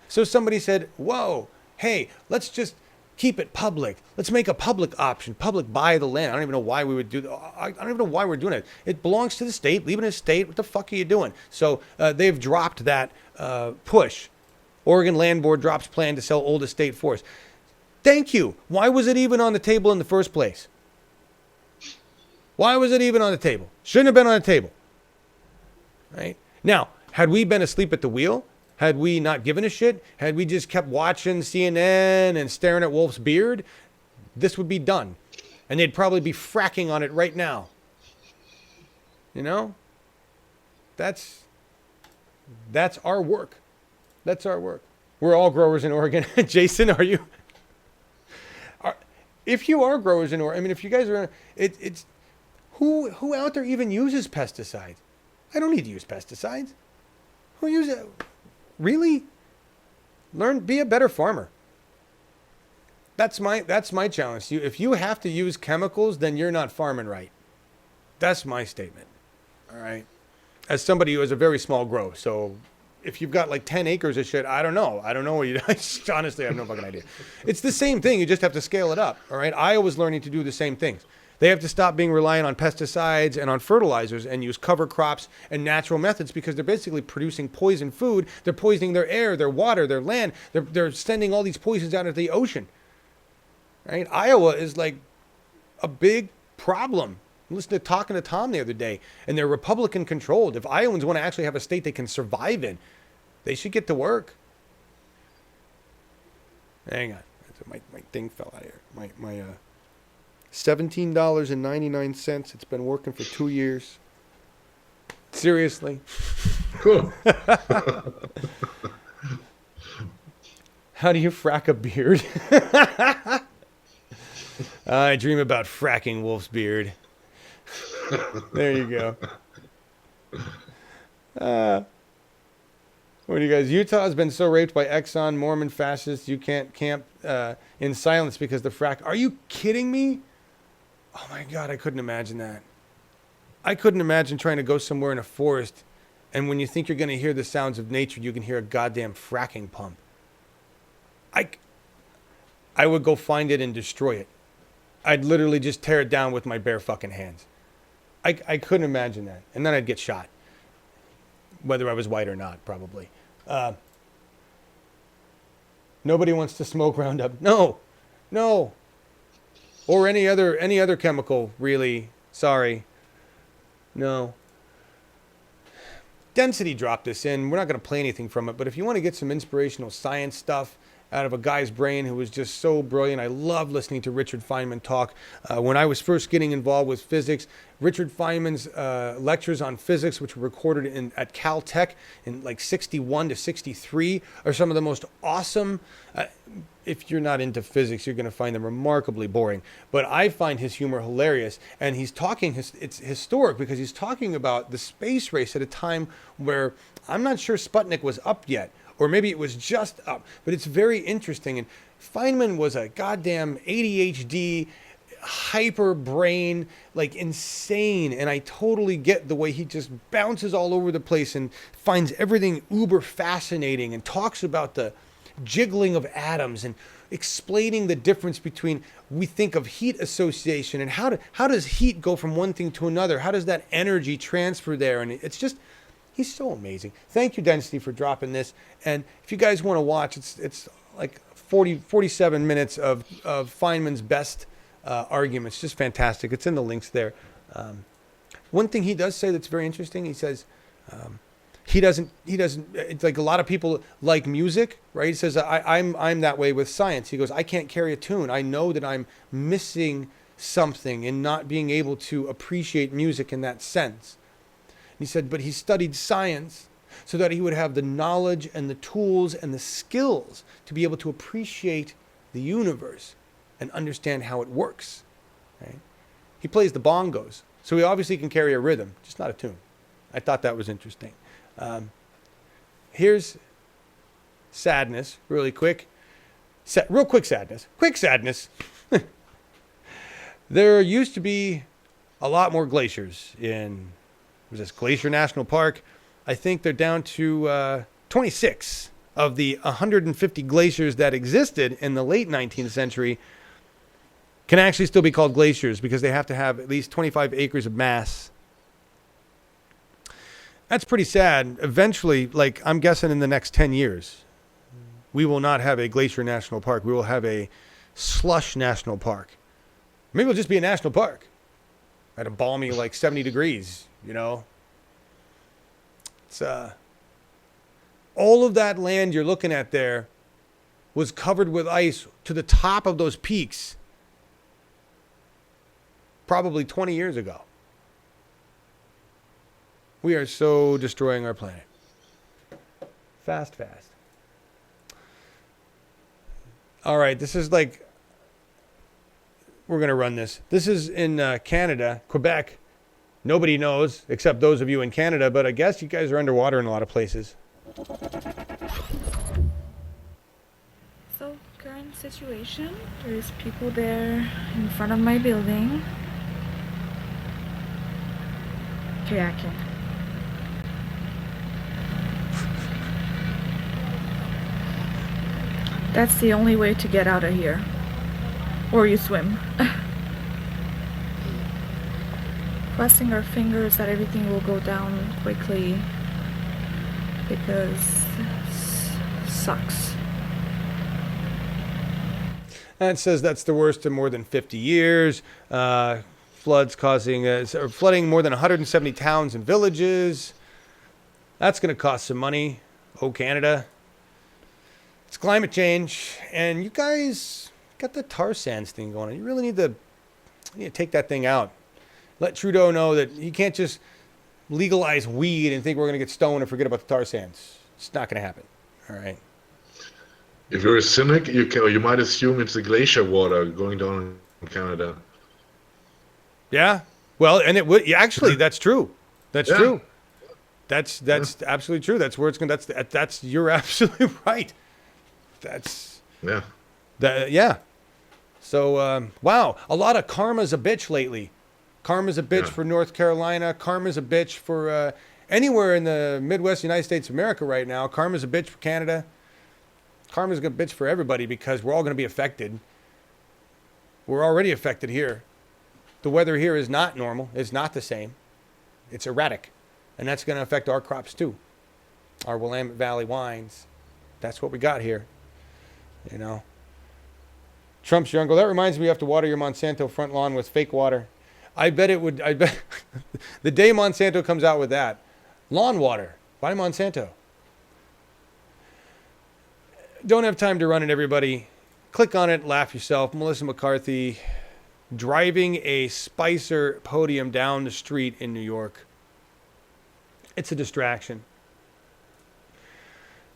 So somebody said, whoa, hey, let's just keep it public. Let's make a public option. Public buy the land. I don't even know why we would do that. I don't even know why we're doing it. It belongs to the state. Leave it in the state. What the fuck are you doing? So they've dropped that push. Oregon Land Board drops plan to sell old estate forest. Thank you. Why was it even on the table in the first place? Why was it even on the table? Shouldn't have been on the table. Right? Now, had we been asleep at the wheel, had we not given a shit, had we just kept watching CNN and staring at Wolf's beard, this would be done. And they'd probably be fracking on it right now. That's our work. That's our work. We're all growers in Oregon. Jason, are you? If you are growers in Oregon, if you guys are, it's who out there even uses pesticides? I don't need to use pesticides. Who uses it? Really? Be a better farmer. That's my challenge. If you have to use chemicals, then you're not farming right. That's my statement. All right. As somebody who has a very small grow, so if you've got like 10 acres of shit, I don't know. Honestly, I have no fucking idea. It's the same thing. You just have to scale it up. All right. Iowa's learning to do the same things. They have to stop being reliant on pesticides and on fertilizers and use cover crops and natural methods because they're basically producing poison food. They're poisoning their air, their water, their land. They're sending all these poisons out into the ocean. Right? Iowa is like a big problem. I listened to Talking to Tom the other day, and they're Republican controlled. If Iowans want to actually have a state they can survive in, they should get to work. Hang on. My thing fell out of here. My $17.99. It's been working for 2 years. Seriously. Cool. How do you frack a beard? I dream about fracking Wolf's beard. There you go. What do you guys? Utah has been so raped by Exxon, Mormon fascists. You can't camp in silence because the frack. Are you kidding me? Oh my God, I couldn't imagine that. I couldn't imagine trying to go somewhere in a forest, and when you think you're going to hear the sounds of nature, you can hear a goddamn fracking pump. I would go find it and destroy it. I'd literally just tear it down with my bare fucking hands. I couldn't imagine that. And then I'd get shot. Whether I was white or not, probably. Nobody wants to smoke Roundup. No. Or any other chemical, really. Sorry. No. Density dropped this in. We're not going to play anything from it, but if you want to get some inspirational science stuff out of a guy's brain who was just so brilliant. I love listening to Richard Feynman talk. When I was first getting involved with physics, Richard Feynman's lectures on physics, which were recorded at Caltech in like 61 to 63, are some of the most awesome. If you're not into physics, you're going to find them remarkably boring. But I find his humor hilarious. And he's talking, it's historic because he's talking about the space race at a time where I'm not sure Sputnik was up yet. Or maybe it was just up, but it's very interesting. And Feynman was a goddamn ADHD, hyper brain, like insane. And I totally get the way he just bounces all over the place and finds everything uber fascinating and talks about the jiggling of atoms and explaining the difference between, we think of heat association and how does heat go from one thing to another? How does that energy transfer there? And it's just, he's so amazing. Thank you, Density, for dropping this. And if you guys want to watch, it's like 47 minutes of Feynman's best arguments. Just fantastic. It's in the links there. One thing he does say that's very interesting, he says he doesn't, it's like a lot of people like music, right? He says, I'm that way with science. He goes, I can't carry a tune. I know that I'm missing something in not being able to appreciate music in that sense. He said, but he studied science so that he would have the knowledge and the tools and the skills to be able to appreciate the universe and understand how it works. Right? He plays the bongos, so he obviously can carry a rhythm, just not a tune. I thought that was interesting. Here's sadness, really quick. Real quick sadness. Quick sadness. There used to be a lot more glaciers in... was this Glacier National Park? I think they're down to 26 of the 150 glaciers that existed in the late 19th century can actually still be called glaciers because they have to have at least 25 acres of mass. That's pretty sad. Eventually, like I'm guessing in the next 10 years, we will not have a Glacier National Park. We will have a slush national park. Maybe it'll just be a national park at a balmy like 70 degrees. You know, it's all of that land you're looking at there was covered with ice to the top of those peaks probably 20 years ago. We are so destroying our planet. Fast. All right, this is like, we're going to run this. This is in Canada, Quebec. Nobody knows except those of you in Canada, but I guess you guys are underwater in a lot of places. So, current situation, there's people there in front of my building kayaking. That's the only way to get out of here. Or you swim. Crossing our fingers that everything will go down quickly because it sucks. And it says that's the worst in more than 50 years. Floods causing flooding more than 170 towns and villages. That's going to cost some money. Oh, Canada. It's climate change, and you guys got the tar sands thing going on. You really need to take that thing out. Let Trudeau know that he can't just legalize weed and think we're going to get stoned and forget about the tar sands. It's not going to happen. All right. If you're a cynic, you might assume it's the glacier water going down in Canada. Yeah. Well, and it would actually. That's true. That's true. That's absolutely true. That's where it's going. That's you're absolutely right. That's yeah. So wow, a lot of karma's a bitch lately. Karma's a bitch for North Carolina. Karma's a bitch for anywhere in the Midwest United States of America right now. Karma's a bitch for Canada. Karma's a bitch for everybody because we're all going to be affected. We're already affected here. The weather here is not normal. It's not the same. It's erratic. And that's going to affect our crops too. Our Willamette Valley wines. That's what we got here. You know. Trump's your uncle. That reminds me you have to water your Monsanto front lawn with fake water. I bet it would. I bet the day Monsanto comes out with that. Lawn water. Why Monsanto? Don't have time to run it, everybody. Click on it, laugh yourself. Melissa McCarthy driving a Spicer podium down the street in New York. It's a distraction.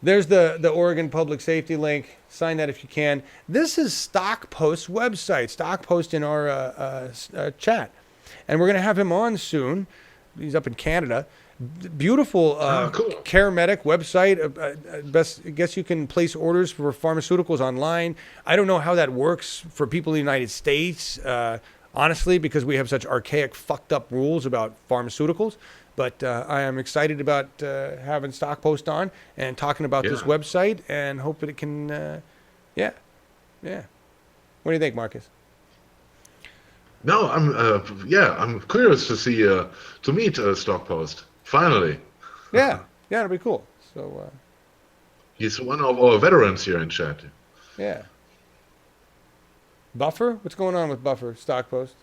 There's the Oregon Public Safety link. Sign that if you can. This is StockPost's website. StockPost in our chat. And we're going to have him on soon. He's up in Canada. Beautiful cool. care medic website. I guess you can place orders for pharmaceuticals online. I don't know how that works for people in the United States, honestly, because we have such archaic, fucked up rules about pharmaceuticals. But I am excited about having StockPost on and talking about this website, and hope that it can, yeah. What do you think, Marcus? No, I'm curious to see, to meet StockPost. Finally. Yeah, it'll be cool. So. He's one of our veterans here in chat. Yeah. Buffer? What's going on with Buffer, StockPost?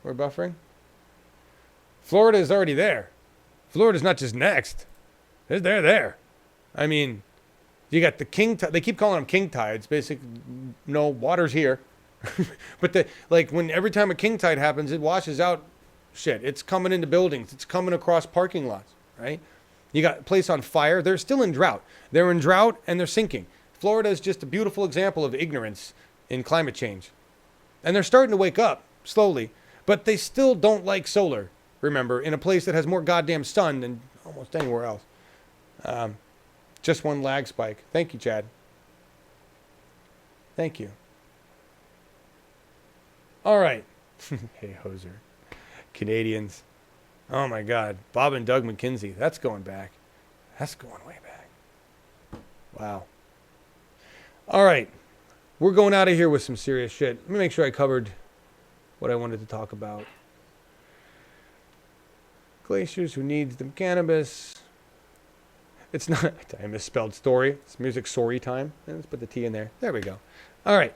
We're buffering? Florida is already there. Florida's not just next. They're there. I mean, you got the king tide. They keep calling them king tides. Basically, no, water's here. But every time a king tide happens, it washes out shit. It's coming into buildings. It's coming across parking lots, right? You got a place on fire. They're still in drought. They're in drought and they're sinking. Florida is just a beautiful example of ignorance in climate change. And they're starting to wake up slowly, but they still don't like solar. Remember, in a place that has more goddamn sun than almost anywhere else. Just one lag spike. Thank you, Chad. Thank you. All right. Hey, hoser. Canadians. Oh, my God. Bob and Doug McKenzie. That's going back. That's going way back. Wow. All right. We're going out of here with some serious shit. Let me make sure I covered what I wanted to talk about. Glaciers, who needs them cannabis. It's not, I misspelled story. It's music story time. Let's put the T in there. There we go. All right.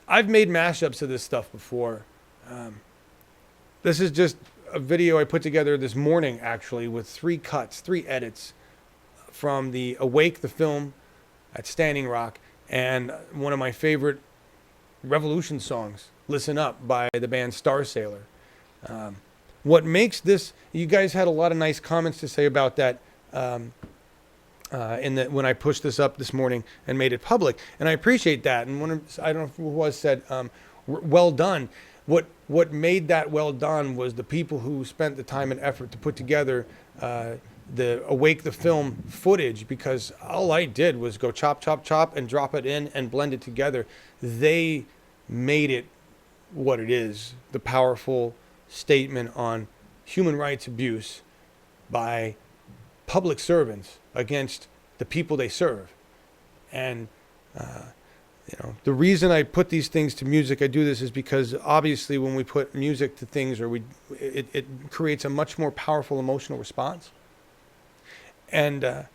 I've made mashups of this stuff before. This is just a video I put together this morning, actually, with 3 edits from the Awake the film at Standing Rock and one of my favorite Revolution songs, Listen Up, by the band Star Sailor. What makes this, you guys had a lot of nice comments to say about that when I pushed this up this morning and made it public, and I appreciate that. And I don't know who it was said, well done. What made that well done was the people who spent the time and effort to put together the Awake the film footage, because all I did was go chop, and drop it in and blend it together. They made it what it is, the powerful statement on human rights abuse by public servants against the people they serve. And the reason I put these things to music, I do this, is because obviously when we put music to things, it creates a much more powerful emotional response. And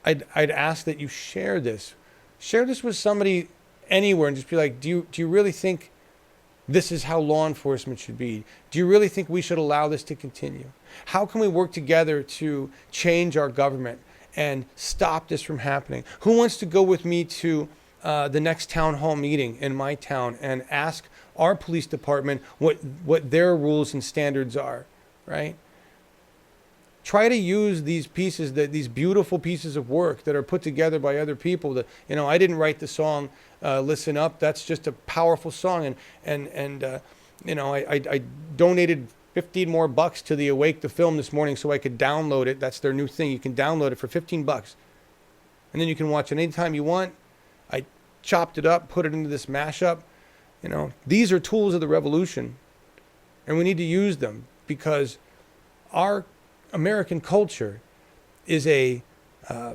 I'd ask that you share this with somebody anywhere, and just be like, do you really think this is how law enforcement should be? Do you really think we should allow this to continue? How can we work together to change our government and stop this from happening? Who wants to go with me to the next town hall meeting in my town and ask our police department what their rules and standards are, right? Try to use these pieces, these beautiful pieces of work that are put together by other people. I didn't write the song Listen Up. That's just a powerful song. And I donated $15 more to the Awake the film this morning so I could download it. That's their new thing. You can download it for $15. And then you can watch it anytime you want. I chopped it up, put it into this mashup. These are tools of the revolution. And we need to use them, because our American culture is we're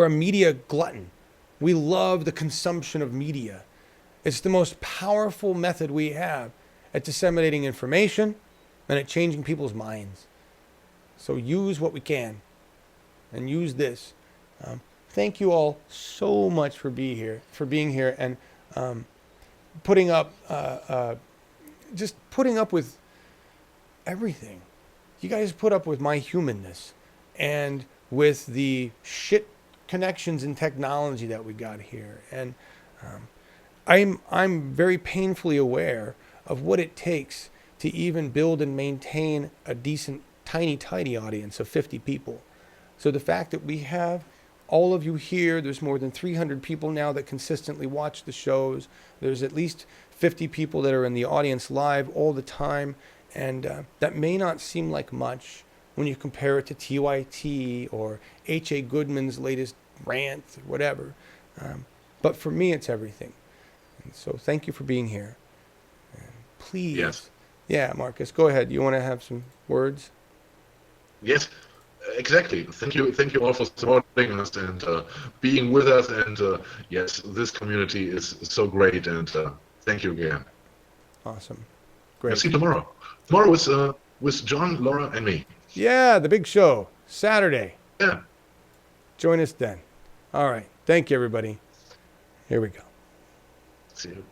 a media glutton. We love the consumption of media. It's the most powerful method we have at disseminating information and at changing people's minds. So use what we can, and use this. Thank you all so much for being here, and putting up with everything. You guys put up with my humanness and with the shit connections and technology that we got here. And I'm very painfully aware of what it takes to even build and maintain a decent, tiny audience of 50 people. So the fact that we have all of you here, there's more than 300 people now that consistently watch the shows. There's at least 50 people that are in the audience live all the time. And that may not seem like much when you compare it to TYT or H.A. Goodman's latest rant or whatever. But for me, it's everything. And so thank you for being here. And please. Yes. Yeah, Marcus, go ahead. You want to have some words? Yes, exactly. Thank you all for supporting us and being with us. And yes, this community is so great. And thank you again. Awesome. Great. And see you tomorrow. Tomorrow is with John, Laura, and me. Yeah, the big show, Saturday. Yeah. Join us then. All right. Thank you, everybody. Here we go. See you.